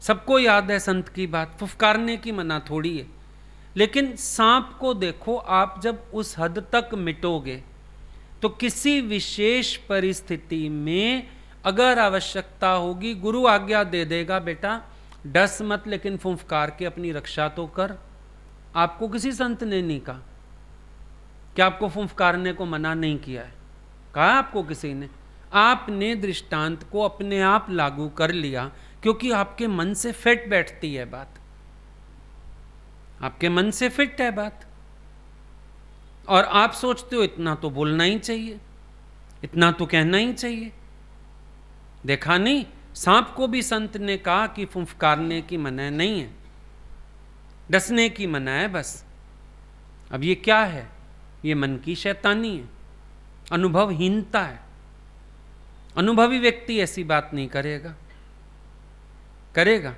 [SPEAKER 1] सबको याद है संत की बात, फुफकारने की मना थोड़ी है। लेकिन सांप को देखो, आप जब उस हद तक मिटोगे तो किसी विशेष परिस्थिति में अगर आवश्यकता होगी, गुरु आज्ञा दे देगा, बेटा डस मत, लेकिन फुफकार के अपनी रक्षा तो कर। आपको किसी संत ने नहीं कहा कि आपको फुफकारने को मना नहीं किया है, कहा आपको किसी ने? आपने दृष्टांत को अपने आप लागू कर लिया, क्योंकि आपके मन से फिट बैठती है बात, आपके मन से फिट है बात, और आप सोचते हो इतना तो बोलना ही चाहिए, इतना तो कहना ही चाहिए। देखा नहीं, सांप को भी संत ने कहा कि फुंफकारने की मना नहीं है, डसने की मना है बस। अब ये क्या है? ये मन की शैतानी है, अनुभवहीनता है। अनुभवी व्यक्ति ऐसी बात नहीं करेगा, करेगा?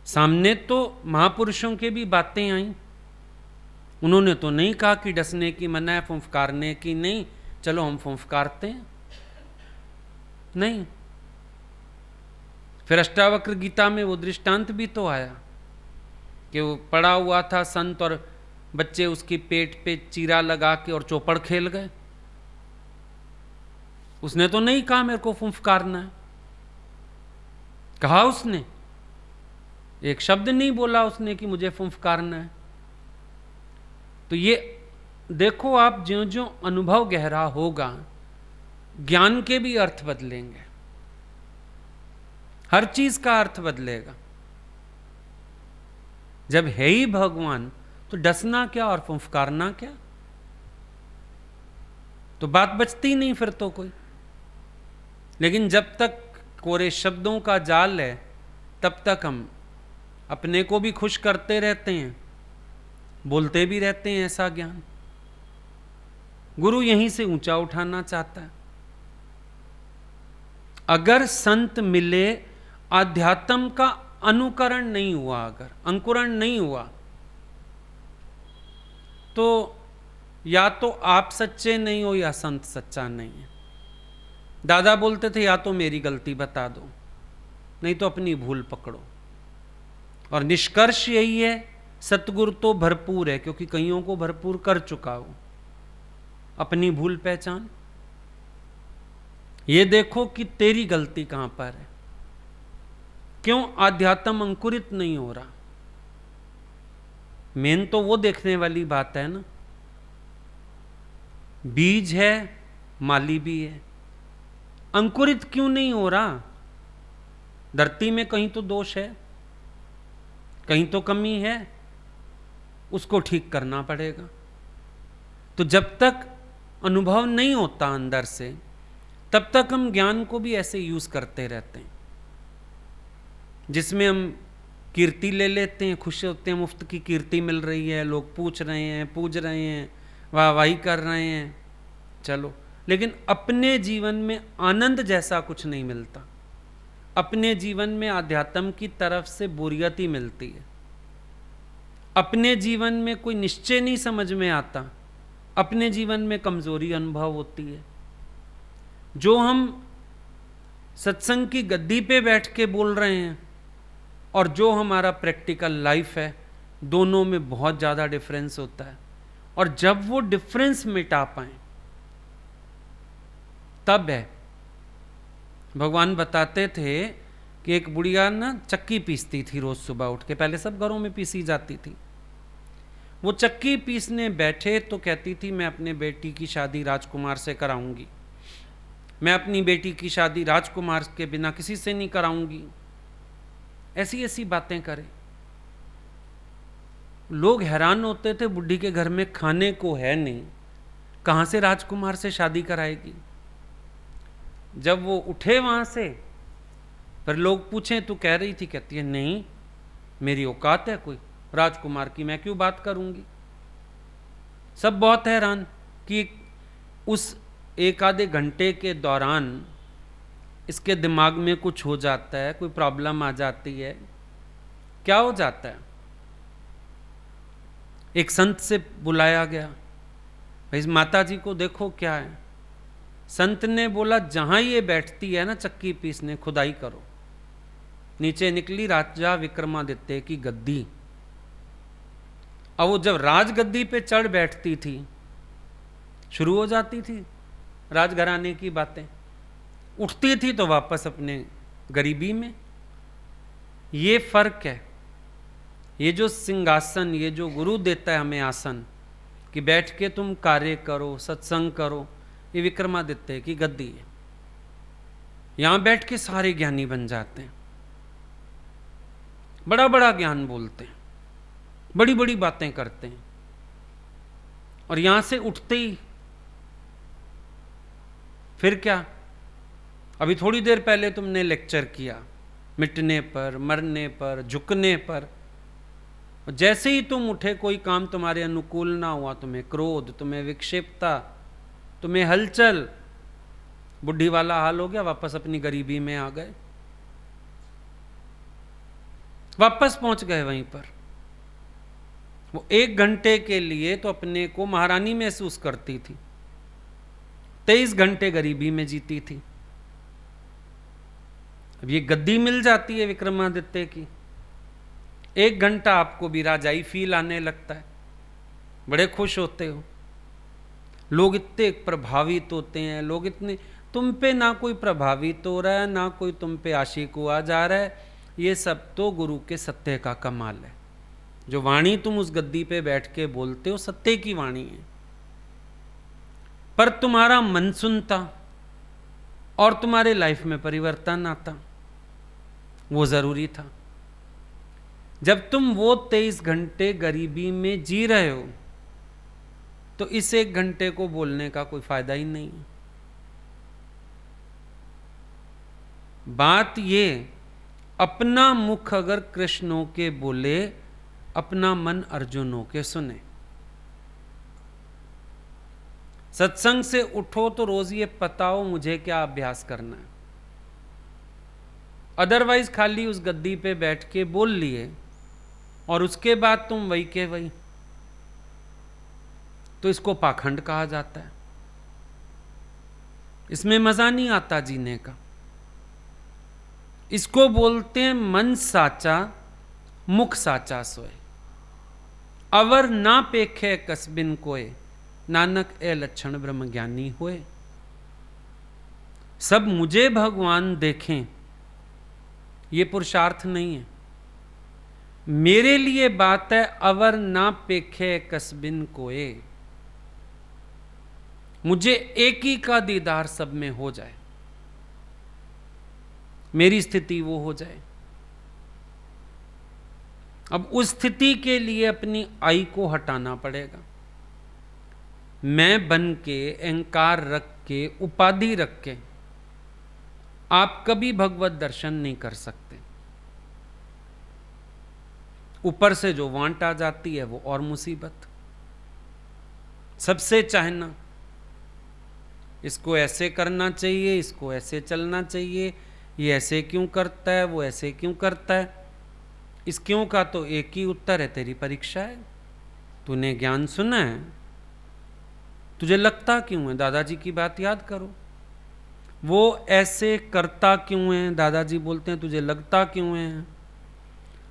[SPEAKER 1] सामने तो महापुरुषों के भी बातें आई, उन्होंने तो नहीं कहा कि डसने की मना है, फुंफकारने की नहीं, चलो हम फुंफकारते हैं, नहीं। फिर अष्टावक्र गीता में वो दृष्टांत भी तो आया कि वो पड़ा हुआ था संत और बच्चे उसकी पेट पे चीरा लगा के और चौपड़ खेल गए। उसने तो नहीं कहा मेरे को फुंफकारना है, कहा उसने, एक शब्द नहीं बोला उसने कि मुझे फुंफकारना है। तो ये देखो, आप ज्यों ज्यों अनुभव गहरा होगा, ज्ञान के भी अर्थ बदलेंगे, हर चीज का अर्थ बदलेगा। जब है ही भगवान तो डसना क्या और फुंफकारना क्या, तो बात बचती नहीं फिर तो कोई। लेकिन जब तक कोरे शब्दों का जाल है, तब तक हम अपने को भी खुश करते रहते हैं, बोलते भी रहते हैं ऐसा ज्ञान। गुरु यहीं से ऊंचा उठाना चाहता है। अगर संत मिले, आध्यात्म का अनुकरण नहीं हुआ, अगर अंकुरण नहीं हुआ, तो या तो आप सच्चे नहीं हो या संत सच्चा नहीं है। दादा बोलते थे या तो मेरी गलती बता दो, नहीं तो अपनी भूल पकड़ो। और निष्कर्ष यही है, सतगुरु तो भरपूर है, क्योंकि कईयों को भरपूर कर चुका हो। अपनी भूल पहचान, ये देखो कि तेरी गलती कहां पर है, क्यों आध्यात्म अंकुरित नहीं हो रहा। मेन तो वो देखने वाली बात है ना, बीज है, माली भी है, अंकुरित क्यों नहीं हो रहा। धरती में कहीं तो दोष है, कहीं तो कमी है, उसको ठीक करना पड़ेगा। तो जब तक अनुभव नहीं होता अंदर से, तब तक हम ज्ञान को भी ऐसे यूज करते रहते हैं, जिसमें हम कीर्ति ले लेते हैं, खुश होते हैं, मुफ्त की कीर्ति मिल रही है, लोग पूछ रहे हैं, पूज रहे हैं, वाहवाही कर रहे हैं, चलो। लेकिन अपने जीवन में आनंद जैसा कुछ नहीं मिलता। अपने जीवन में आध्यात्म की तरफ से बोरियत ही मिलती है। अपने जीवन में कोई निश्चय नहीं समझ में आता, अपने जीवन में कमजोरी अनुभव होती है। जो हम सत्संग की गद्दी पे बैठ के बोल रहे हैं और जो हमारा प्रैक्टिकल लाइफ है, दोनों में बहुत ज़्यादा डिफरेंस होता है। और जब वो डिफरेंस मिटा पाए तब है। भगवान बताते थे कि एक बुढ़िया ना चक्की पीसती थी रोज सुबह उठ के, पहले सब घरों में पीसी जाती थी। वो चक्की पीसने बैठे तो कहती थी मैं अपने बेटी की शादी राजकुमार से कराऊंगी, मैं अपनी बेटी की शादी राजकुमार के बिना किसी से नहीं कराऊंगी। ऐसी ऐसी बातें करे। लोग हैरान होते थे, बुढ़ी के घर में खाने को है नहीं, कहां से राजकुमार से शादी कराएगी। जब वो उठे वहां से, फिर लोग पूछें तो कह रही थी, कहती है नहीं मेरी औकात है कोई, राजकुमार की मैं क्यों बात करूंगी। सब बहुत हैरान कि उस एक आधे घंटे के दौरान इसके दिमाग में कुछ हो जाता है, कोई प्रॉब्लम आ जाती है। क्या हो जाता है? एक संत से बुलाया गया, भाई माता जी को देखो क्या है। संत ने बोला जहां ये बैठती है ना चक्की पीसने, खुदाई करो। नीचे निकली राजा विक्रमादित्य की गद्दी। अब वो जब राजगद्दी पे चढ़ बैठती थी, शुरू हो जाती थी राजघराने की बातें, उठती थी तो वापस अपने गरीबी में। ये फर्क है। ये जो सिंहासन, ये जो गुरु देता है हमें आसन कि बैठ के तुम कार्य करो, सत्संग करो, ये विक्रमादित्य की गद्दी है। यहां बैठ के सारे ज्ञानी बन जाते हैं, बड़ा बड़ा ज्ञान बोलते हैं, बड़ी बड़ी बातें करते हैं। और यहां से उठते ही फिर क्या, अभी थोड़ी देर पहले तुमने लेक्चर किया मिटने पर, मरने पर, झुकने पर। जैसे ही तुम उठे, कोई काम तुम्हारे अनुकूल ना हुआ, तुम्हें क्रोध, तुम्हें विक्षिप्तता, तुम्हें हलचल, बुढ़ी वाला हाल हो गया, वापस अपनी गरीबी में आ गए, वापस पहुंच गए वहीं पर। वो एक घंटे के लिए तो अपने को महारानी महसूस करती थी, 23 घंटे गरीबी में जीती थी। अब ये गद्दी मिल जाती है विक्रमादित्य की, 1 घंटा आपको भी राजाई फील आने लगता है, बड़े खुश होते हो। लोग इतने प्रभावित होते हैं, लोग इतने, तुम पे ना कोई प्रभावित हो रहा है, ना कोई तुम पे आशिक हुआ जा रहा है। ये सब तो गुरु के सत्य का कमाल है। जो वाणी तुम उस गद्दी पे बैठ के बोलते हो, सत्य की वाणी है। पर तुम्हारा मन सुनता और तुम्हारे लाइफ में परिवर्तन आता, वो जरूरी था। जब तुम वो 23 घंटे गरीबी में जी रहे हो, तो इस 1 घंटे को बोलने का कोई फायदा ही नहीं। बात ये, अपना मुख अगर कृष्णों के बोले, अपना मन अर्जुनों के सुने। सत्संग से उठो तो रोज ये पता हो मुझे क्या अभ्यास करना है। अदरवाइज खाली उस गद्दी पे बैठ के बोल लिए और उसके बाद तुम वही के वही, तो इसको पाखंड कहा जाता है। इसमें मजा नहीं आता जीने का। इसको बोलते हैं मन साचा मुख साचा सोए, अवर ना पेखे कसबिन कोय, नानक ए लक्षण ब्रह्म ज्ञानी होए। सब मुझे भगवान देखें, ये पुरुषार्थ नहीं है। मेरे लिए बात है अवर ना पेखे कसबिन कोए, मुझे एक ही का दीदार सब में हो जाए, मेरी स्थिति वो हो जाए। अब उस स्थिति के लिए अपनी आई को हटाना पड़ेगा। मैं बन के, अहंकार रख के, उपाधि रख के आप कभी भगवत दर्शन नहीं कर सकते। ऊपर से जो वांट आ जाती है वो और मुसीबत। सबसे चाहना, इसको ऐसे करना चाहिए, इसको ऐसे चलना चाहिए, ये ऐसे क्यों करता है, वो ऐसे क्यों करता है। इस क्यों का तो एक ही उत्तर है, तेरी परीक्षा है। तूने ज्ञान सुना है, तुझे लगता क्यों है। दादाजी की बात याद करो, वो ऐसे करता क्यों है, दादाजी बोलते हैं तुझे लगता क्यों है।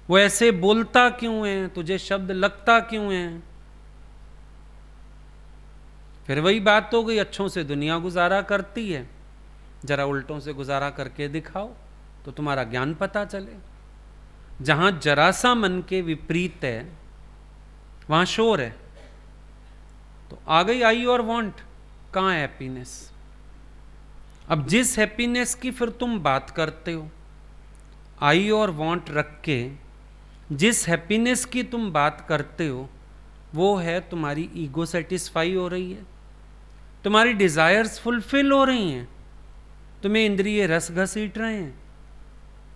[SPEAKER 1] वो ऐसे बोलता क्यों है, तुझे शब्द लगता क्यों है। फिर वही बात हो गई, अच्छों से दुनिया गुजारा करती है, जरा उल्टों से गुजारा करके दिखाओ तो तुम्हारा ज्ञान पता चले। जहां जरा सा मन के विपरीत है वहां शोर है। तो आ गई आई और वांट, कहां है हैप्पीनेस। अब जिस हैप्पीनेस की फिर तुम बात करते हो, आई और वांट रख के जिस हैप्पीनेस की तुम बात करते हो, वो है तुम्हारी ईगो सेटिस्फाई हो रही है, तुम्हारी डिजायर्स फुलफिल हो रही हैं, तुम्हें इंद्रिय रस घसीट रहे हैं।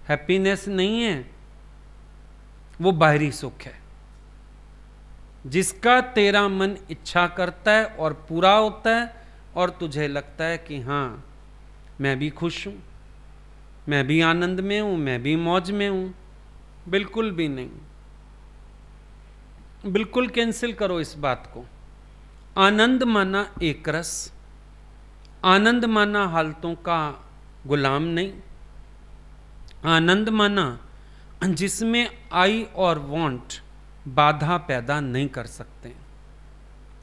[SPEAKER 1] हैप्पीनेस नहीं है, वो बाहरी सुख है जिसका तेरा मन इच्छा करता है और पूरा होता है और तुझे लगता है कि हाँ मैं भी खुश हूं, मैं भी आनंद में हूं, मैं भी मौज में हूं। बिल्कुल भी नहीं, बिल्कुल कैंसिल करो इस बात को। आनंद माना एक रस, आनंद माना हालतों का गुलाम नहीं, आनंद माना जिसमें आई और वांट बाधा पैदा नहीं कर सकते।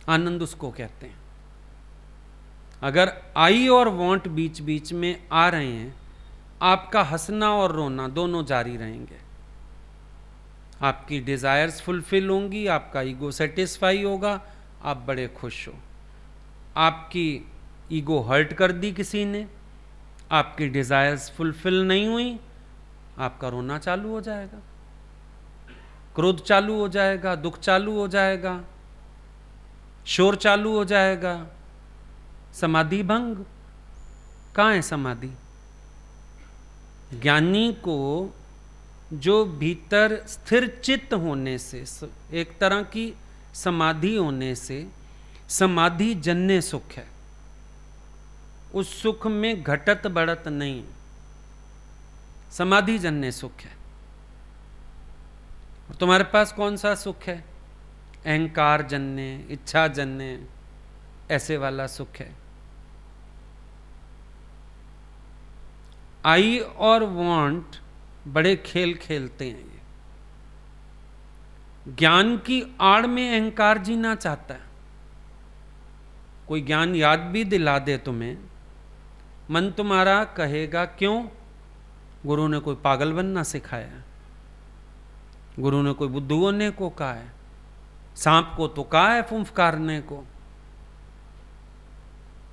[SPEAKER 1] आनंद उसको कहते हैं। अगर आई और वांट बीच बीच में आ रहे हैं, आपका हंसना और रोना दोनों जारी रहेंगे। आपकी डिजायर्स फुलफिल होंगी, आपका ईगो सेटिस्फाई होगा, आप बड़े खुश हो। आपकी ईगो हर्ट कर दी किसी ने, आपकी डिजायर्स फुलफिल नहीं हुई, आपका रोना चालू हो जाएगा, क्रोध चालू हो जाएगा, दुख चालू हो जाएगा, शोर चालू हो जाएगा, समाधि भंग। कहाँ है समाधि? ज्ञानी को जो भीतर स्थिर चित्त होने से, एक तरह की समाधि होने से समाधि जन्य सुख है। उस सुख में घटत बढ़त नहीं, समाधि जन्य सुख है। और तुम्हारे पास कौन सा सुख है? अहंकार जन्य, इच्छा जन्य, ऐसे वाला सुख है। आई और वांट बड़े खेल खेलते हैं। ये ज्ञान की आड़ में अहंकार जीना चाहता है। कोई ज्ञान याद भी दिला दे तुम्हें, मन तुम्हारा कहेगा क्यों? गुरु ने कोई पागल बनना सिखाया, गुरु ने कोई बुद्धू होने को कहा है, सांप को तो कहा है फुंफकारने को।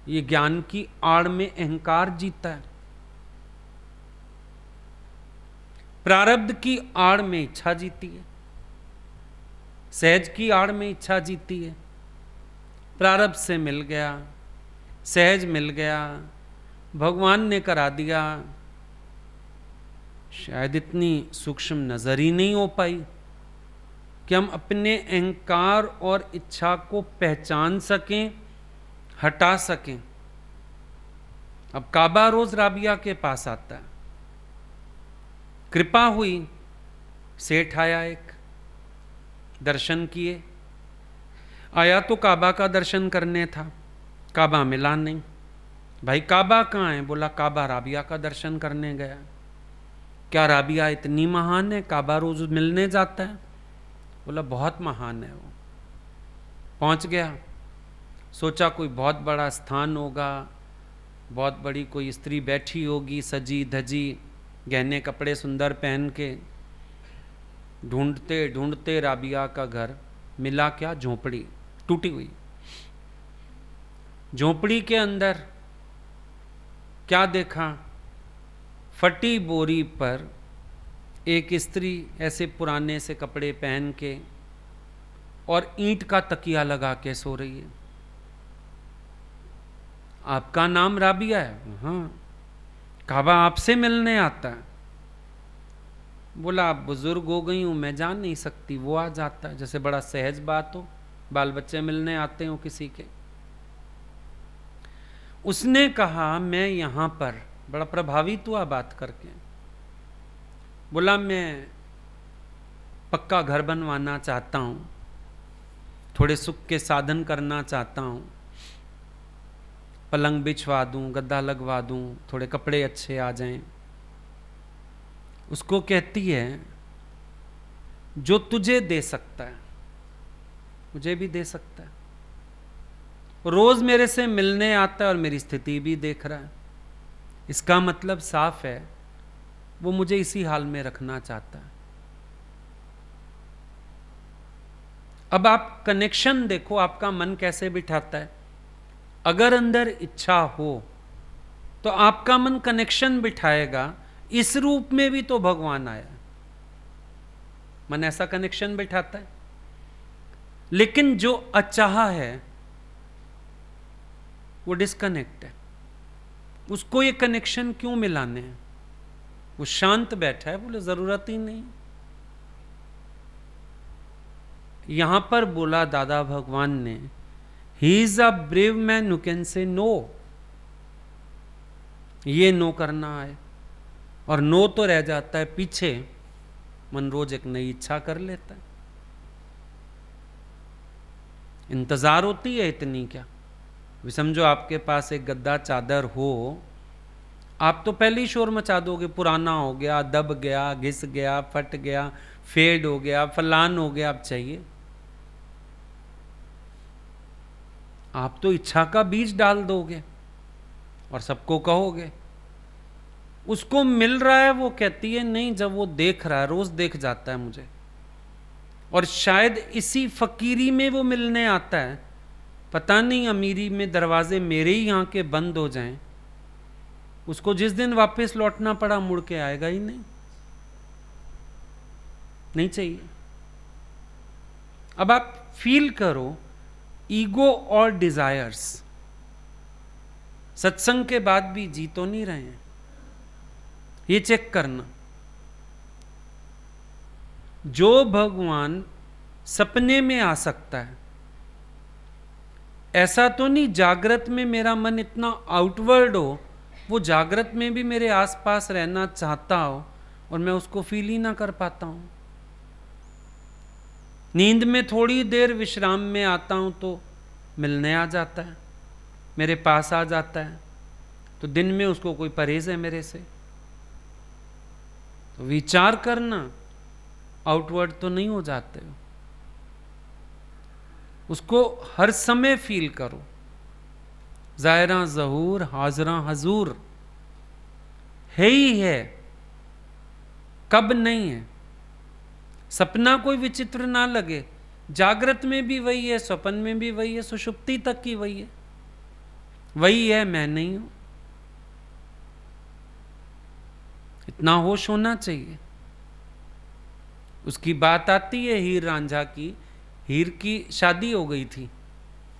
[SPEAKER 1] ये ज्ञान की आड़ में अहंकार जीता है। प्रारब्ध की आड़ में इच्छा जीती है, सहज की आड़ में इच्छा जीती है। प्रारब्ध से मिल गया, सहज मिल गया, भगवान ने करा दिया, शायद इतनी सूक्ष्म नजर ही नहीं हो पाई कि हम अपने अहंकार और इच्छा को पहचान सकें, हटा सकें। अब काबा रोज राबिया के पास आता है, कृपा हुई, सेठ आया एक, दर्शन किए। आया तो काबा का दर्शन करने था, काबा मिला नहीं। भाई काबा कहाँ है? बोला काबा राबिया का दर्शन करने गया। क्या राबिया इतनी महान है, काबा रोज मिलने जाता है? बोला बहुत महान है वो। पहुंच गया, सोचा कोई बहुत बड़ा स्थान होगा, बहुत बड़ी कोई स्त्री बैठी होगी सजी धजी, गहने कपड़े सुंदर पहन के। ढूंढते ढूंढते राबिया का घर मिला, क्या? झोपड़ी, टूटी हुई झोपड़ी के अंदर क्या देखा? फटी बोरी पर एक स्त्री ऐसे पुराने से कपड़े पहन के और ईंट का तकिया लगा के सो रही है। आपका नाम राबिया है? हाँ। काबा आपसे मिलने आता है। बोला आप बुजुर्ग हो गई हूं, मैं जान नहीं सकती, वो आ जाता है, जैसे बड़ा सहज बात हो, बाल बच्चे मिलने आते हो किसी के। उसने कहा मैं यहां पर, बड़ा प्रभावित हुआ बात करके। बोला मैं पक्का घर बनवाना चाहता हूं, थोड़े सुख के साधन करना चाहता हूं, पलंग बिछवा दूं, गद्दा लगवा दूं, थोड़े कपड़े अच्छे आ जाएं। उसको कहती है जो तुझे दे सकता है मुझे भी दे सकता है। रोज मेरे से मिलने आता है और मेरी स्थिति भी देख रहा है। इसका मतलब साफ है, वो मुझे इसी हाल में रखना चाहता है। अब आप कनेक्शन देखो, आपका मन कैसे बिठाता है। अगर अंदर इच्छा हो तो आपका मन कनेक्शन बिठाएगा, इस रूप में भी तो भगवान आया। मन ऐसा कनेक्शन बिठाता है। लेकिन जो अचाहा है वो डिस्कनेक्ट है। उसको ये कनेक्शन क्यों मिलाने हैं? वो शांत बैठा है, बोले जरूरत ही नहीं। यहां पर बोला दादा भगवान ने, he is a brave man who can say no. ये नो करना है और नो तो रह जाता है पीछे, मन रोज एक नई इच्छा कर लेता है। इंतजार होती है इतनी क्या? समझो आपके पास एक गद्दा चादर हो, आप तो पहले ही शोर मचा दोगे, पुराना हो गया, दब गया, घिस गया, फट गया, फेड हो गया, फलान हो गया, अब चाहिए। आप तो इच्छा का बीज डाल दोगे और सबको कहोगे। उसको मिल रहा है, वो कहती है नहीं, जब वो देख रहा है, रोज देख जाता है मुझे, और शायद इसी फकीरी में वो मिलने आता है। पता नहीं अमीरी में दरवाजे मेरे ही यहां के बंद हो जाएं, उसको जिस दिन वापस लौटना पड़ा मुड़ के आएगा ही नहीं। नहीं चाहिए। अब आप फील करो, ईगो और डिजायर्स सत्संग के बाद भी जी तो नहीं रहे हैं। ये चेक करना। जो भगवान सपने में आ सकता है, ऐसा तो नहीं जागृत में मेरा मन इतना आउटवर्ड हो, वो जागृत में भी मेरे आसपास रहना चाहता हो और मैं उसको फील ही ना कर पाता हूं। नींद में थोड़ी देर विश्राम में आता हूं तो मिलने आ जाता है, मेरे पास आ जाता है, तो दिन में उसको कोई परहेज है मेरे से? तो विचार करना, आउटवर्ड तो नहीं हो जाते हो। उसको हर समय फील करो। जायरा जहूर, हाजरा हजूर है ही है, कब नहीं है। सपना कोई विचित्र ना लगे, जागृत में भी वही है, स्वप्न में भी वही है, सुषुप्ति तक की वही है। वही है, मैं नहीं हूं। इतना होश होना चाहिए। उसकी बात आती है हीर रांझा की। हीर की शादी हो गई थी,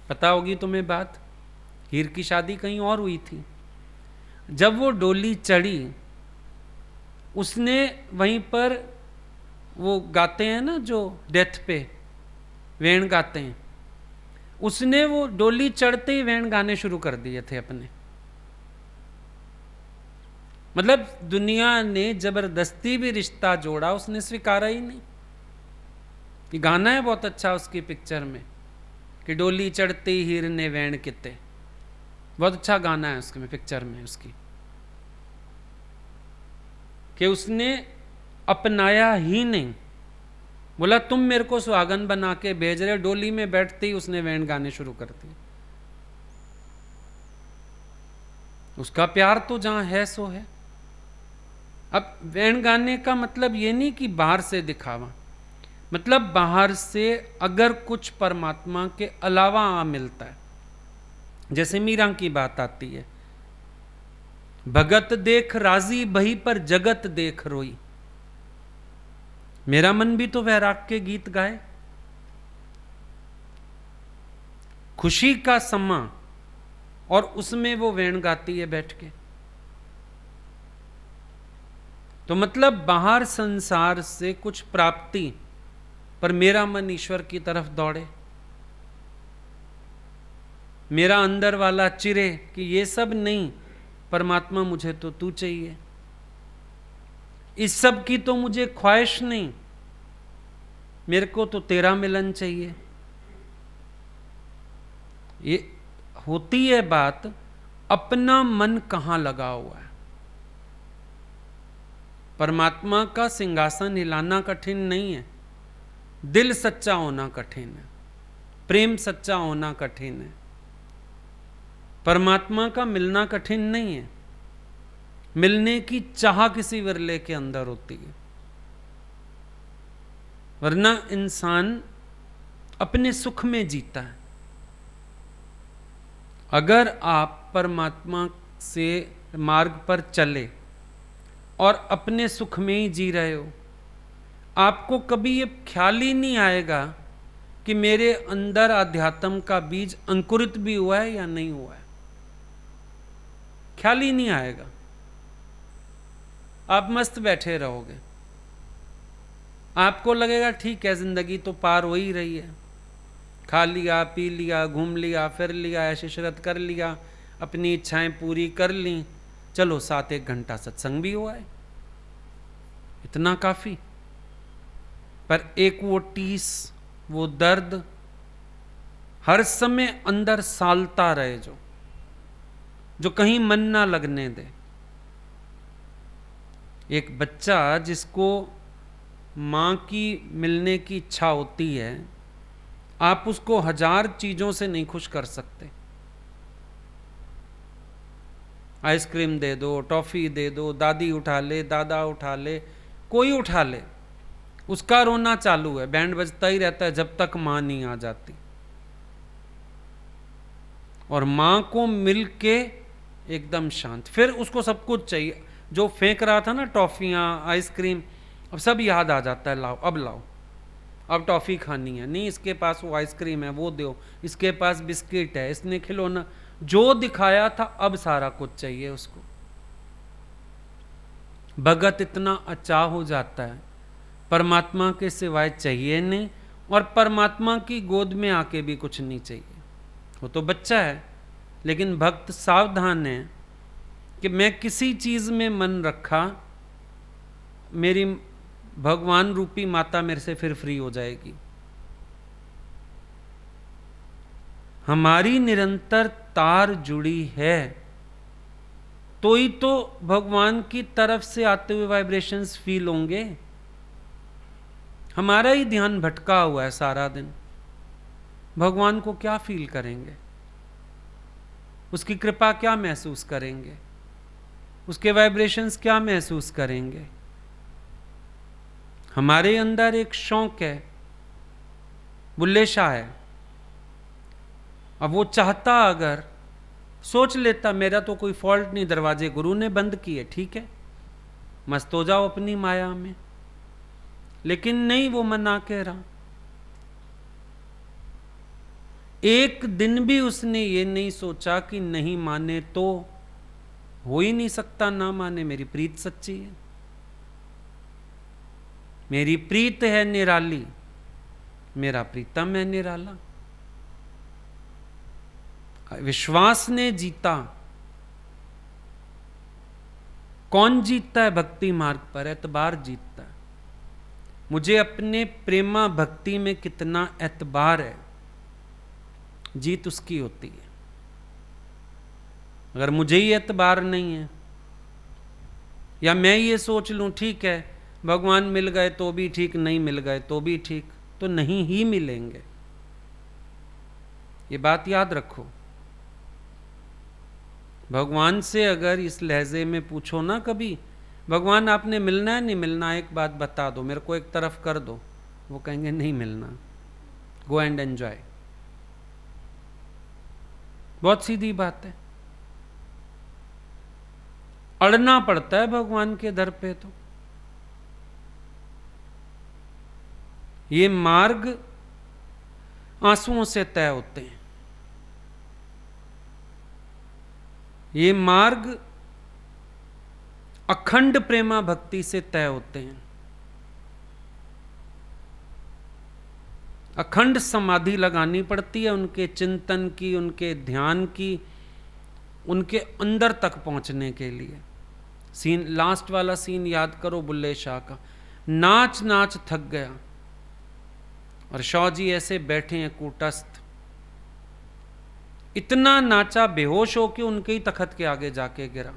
[SPEAKER 1] पता होगी तुम्हें बात। हीर की शादी कहीं और हुई थी। जब वो डोली चढ़ी, उसने वहीं पर, वो गाते हैं ना जो डेथ पे वेण गाते हैं, उसने वो डोली चढ़ते ही वेण गाने शुरू कर दिए थे अपने। मतलब दुनिया ने जबरदस्ती भी रिश्ता जोड़ा, उसने स्वीकारा ही नहीं। ये गाना है बहुत अच्छा उसकी पिक्चर में कि डोली चढ़ते हीर ने वैण किते, बहुत अच्छा गाना है उसके में, पिक्चर में उसकी, कि उसने अपनाया ही नहीं। बोला तुम मेरे को सुहागन बना के भेज रहे, डोली में बैठते ही उसने वैन गाने शुरू कर दिए। उसका प्यार तो जहां है सो है। अब वैन गाने का मतलब ये नहीं कि बाहर से दिखावा, मतलब बाहर से अगर कुछ परमात्मा के अलावा मिलता है, जैसे मीरा की बात आती है, भगत देख राजी बही पर जगत देख रोई। मेरा मन भी तो वैराग के गीत गाए, खुशी का समा, और उसमें वो वेण गाती है बैठ के। तो मतलब बाहर संसार से कुछ प्राप्ति, पर मेरा मन ईश्वर की तरफ दौड़े, मेरा अंदर वाला चिरे कि ये सब नहीं, परमात्मा मुझे तो तू चाहिए, इस सब की तो मुझे ख्वाहिश नहीं, मेरे को तो तेरा मिलन चाहिए। ये होती है बात, अपना मन कहां लगा हुआ है। परमात्मा का सिंहासन हिलाना कठिन नहीं है, दिल सच्चा होना कठिन है, प्रेम सच्चा होना कठिन है। परमात्मा का मिलना कठिन नहीं है, मिलने की चाह किसी विरले के अंदर होती है, वरना इंसान अपने सुख में जीता है। अगर आप परमात्मा से मार्ग पर चले और अपने सुख में ही जी रहे हो, आपको कभी ये ख्याल ही नहीं आएगा कि मेरे अंदर आध्यात्म का बीज अंकुरित भी हुआ है या नहीं हुआ है, ख्याल ही नहीं आएगा। आप मस्त बैठे रहोगे, आपको लगेगा ठीक है जिंदगी तो पार हो ही रही है, खा लिया पी लिया घूम लिया फिर लिया ऐश इशरत कर लिया, अपनी इच्छाएं पूरी कर ली, चलो 7-1 घंटा सत्संग भी हुआ है, इतना काफी। पर एक वो टीस, वो दर्द हर समय अंदर सालता रहे, जो कहीं मन ना लगने दे। एक बच्चा जिसको मां की मिलने की इच्छा होती है, आप उसको 1000 चीजों से नहीं खुश कर सकते। आइसक्रीम दे दो, टॉफी दे दो, दादी उठा ले, दादा उठा ले, कोई उठा ले, उसका रोना चालू है, बैंड बजता ही रहता है जब तक मां नहीं आ जाती। और मां को मिलके एकदम शांत, फिर उसको सब कुछ चाहिए। जो फेंक रहा था ना टॉफियां आइसक्रीम, अब सब याद आ जाता है, लाओ अब लाओ, अब टॉफी खानी है, नहीं इसके पास वो आइसक्रीम है वो दो, इसके पास बिस्किट है, इसने खिलौना, जो दिखाया था अब सारा कुछ चाहिए उसको। भगत इतना अचाह हो जाता है, परमात्मा के सिवाय चाहिए नहीं, और परमात्मा की गोद में आके भी कुछ नहीं चाहिए। वो तो बच्चा है, लेकिन भक्त सावधान है कि मैं किसी चीज में मन रखा, मेरी भगवान रूपी माता मेरे से फिर फ्री हो जाएगी। हमारी निरंतर तार जुड़ी है, तो ही तो भगवान की तरफ से आते हुए वाइब्रेशंस फील होंगे। हमारा ही ध्यान भटका हुआ है सारा दिन, भगवान को क्या फील करेंगे, उसकी कृपा क्या महसूस करेंगे, उसके वाइब्रेशंस क्या महसूस करेंगे। हमारे अंदर एक शौक है, बुल्ले शाह है, अब वो चाहता, अगर सोच लेता मेरा तो कोई फॉल्ट नहीं, दरवाजे गुरु ने बंद किए, ठीक है मस्त हो जाओ अपनी माया में, लेकिन नहीं, वो मना कह रहा। एक दिन भी उसने ये नहीं सोचा कि नहीं माने तो हो ही नहीं सकता, ना माने, मेरी प्रीत सच्ची है, मेरी प्रीत है निराली, मेरा प्रीतम है निराला। विश्वास ने जीता, कौन जीतता है भक्ति मार्ग पर? एतबार जीतता है। मुझे अपने प्रेमा भक्ति में कितना एतबार है, जीत उसकी होती है। अगर मुझे ही एतबार नहीं है, या मैं ये सोच लूं ठीक है भगवान मिल गए तो भी ठीक, नहीं मिल गए तो भी ठीक, तो नहीं ही मिलेंगे। ये बात याद रखो। भगवान से अगर इस लहजे में पूछो ना कभी, भगवान आपने मिलना है नहीं मिलना, एक बात बता दो, मेरे को एक तरफ कर दो, वो कहेंगे नहीं मिलना, गो एंड एंजॉय। बहुत सीधी बात है। अड़ना पड़ता है भगवान के दर पे। तो ये मार्ग आंसुओं से तय होते हैं। ये मार्ग अखंड प्रेमा भक्ति से तय होते हैं। अखंड समाधि लगानी पड़ती है उनके चिंतन की, उनके ध्यान की, उनके अंदर तक पहुंचने के लिए। सीन, लास्ट वाला सीन याद करो बुल्ले शाह का। नाच नाच थक गया और शाह जी ऐसे बैठे हैं कूटस्थ। इतना नाचा बेहोश होके उनके ही तखत के आगे जाके गिरा।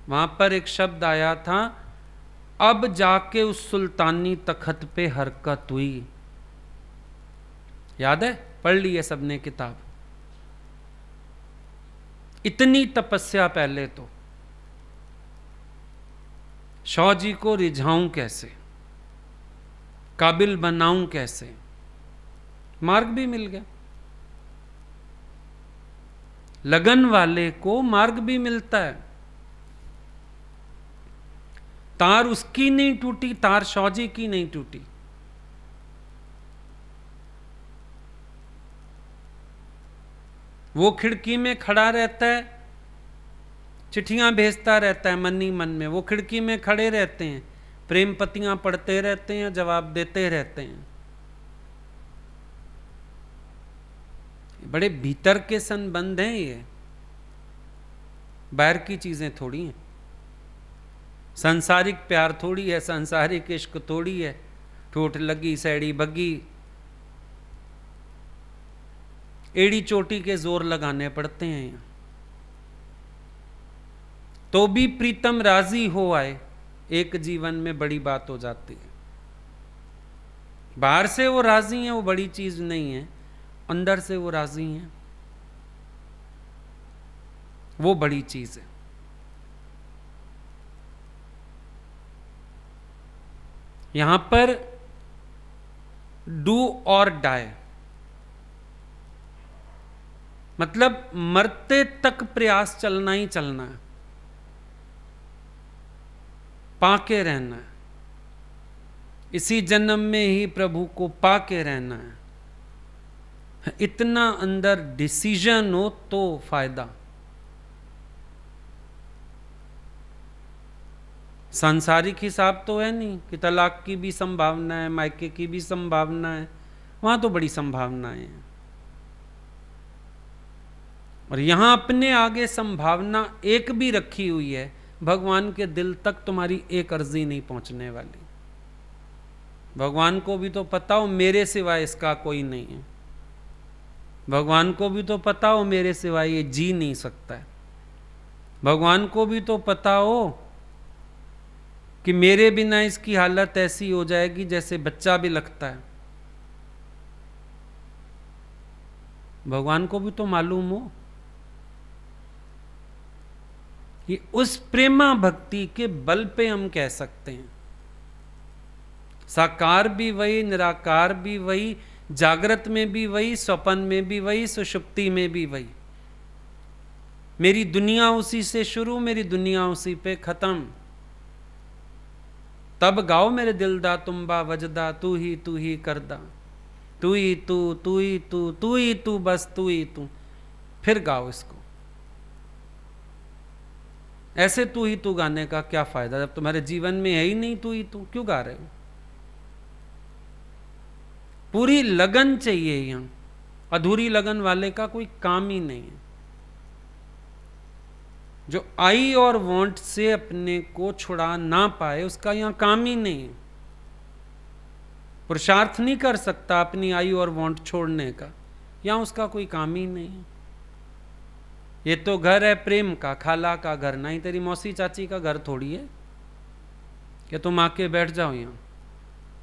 [SPEAKER 1] वहां पर एक शब्द आया था, अब जाके उस सुल्तानी तखत पे हरकत हुई। याद है? पढ़ ली है सबने किताब। इतनी तपस्या पहले तो शाह जी को रिझाऊं कैसे, काबिल बनाऊं कैसे, मार्ग भी मिल गया। लगन वाले को मार्ग भी मिलता है। तार उसकी नहीं टूटी, तार शाह जी की नहीं टूटी। वो खिड़की में खड़ा रहता है, चिट्ठियां भेजता रहता है मन ही मन में। वो खिड़की में खड़े रहते हैं, प्रेम पतियां पढ़ते रहते हैं, जवाब देते रहते हैं। बड़े भीतर के संबंध हैं ये, बाहर की चीजें थोड़ी हैं। सांसारिक प्यार थोड़ी है, सांसारिक इश्क थोड़ी है। ठोठ लगी सैड़ी बग्गी, एड़ी चोटी के जोर लगाने पड़ते हैं। तो भी प्रीतम राजी हो आए, एक जीवन में बड़ी बात हो जाती है। बाहर से वो राजी हैं, वो बड़ी चीज नहीं है। अंदर से वो राजी हैं, वो बड़ी चीज है। यहां पर डू और डाई, मतलब मरते तक प्रयास चलना ही चलना है, पाके रहना है। इसी जन्म में ही प्रभु को पाके रहना है। इतना अंदर डिसीजन हो तो फायदा। सांसारिक हिसाब तो है नहीं कि तलाक की भी संभावना है, मायके की भी संभावना है। वहां तो बड़ी संभावनाएं हैं, और यहां अपने आगे संभावना एक भी रखी हुई है, भगवान के दिल तक तुम्हारी एक अर्जी नहीं पहुंचने वाली। भगवान को भी तो पता हो मेरे सिवाय इसका कोई नहीं है। भगवान को भी तो पता हो मेरे सिवाय ये जी नहीं सकता है। भगवान को भी तो पता हो कि मेरे बिना इसकी हालत ऐसी हो जाएगी जैसे बच्चा भी लगता है। भगवान को भी तो मालूम हो। ये उस प्रेमा भक्ति के बल पे हम कह सकते हैं, साकार भी वही, निराकार भी वही, जागृत में भी वही, स्वप्न में भी वही, सुषुप्ति में भी वही। मेरी दुनिया उसी से शुरू, मेरी दुनिया उसी पे खत्म। तब गाओ मेरे दिल दा तुम्बा वजदा, तू ही करदा, तू ही तू ही तू ही तू, बस तू ही तू। फिर गाओ इसको। ऐसे तू ही तू गाने का क्या फायदा जब तुम्हारे जीवन में है ही नहीं तू ही तू, क्यों गा रहे हो? पूरी लगन चाहिए यहां। अधूरी लगन वाले का कोई काम ही नहीं है। जो आई और वांट से अपने को छुड़ा ना पाए उसका यहां काम ही नहीं है। पुरुषार्थ नहीं कर सकता अपनी आई और वांट छोड़ने का, यहां उसका कोई काम ही नहीं है। ये तो घर है प्रेम का, खाला का घर, नहीं तेरी मौसी चाची का घर थोड़ी है कि तुम आके बैठ जाओ यहां।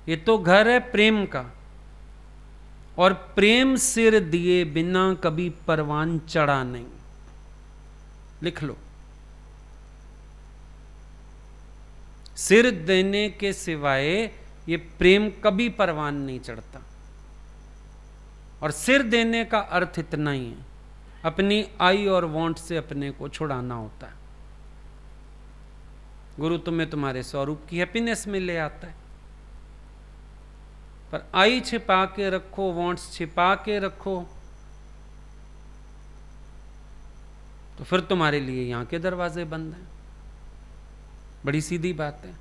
[SPEAKER 1] ये तो घर है प्रेम का, और प्रेम सिर दिए बिना कभी परवान चढ़ा नहीं। लिख लो, सिर देने के सिवाय ये प्रेम कभी परवान नहीं चढ़ता। और सिर देने का अर्थ इतना ही है, अपनी आई और वांट से अपने को छुड़ाना होता है। गुरु तुम्हें तुम्हारे स्वरूप की हैप्पीनेस में ले आता है, पर आई छिपा के रखो, वांट्स छिपा के रखो, तो फिर तुम्हारे लिए यहां के दरवाजे बंद हैं। बड़ी सीधी बात है।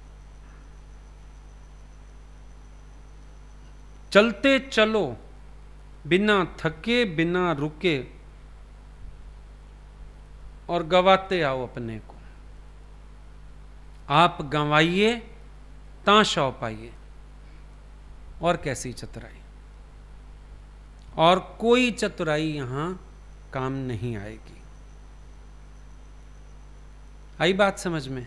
[SPEAKER 1] चलते चलो बिना थके बिना रुके, और गवाते आओ अपने को। आप गंवाइए ता शौ पाइए। और कैसी चतुराई, और कोई चतुराई यहां काम नहीं आएगी। आई बात समझ में?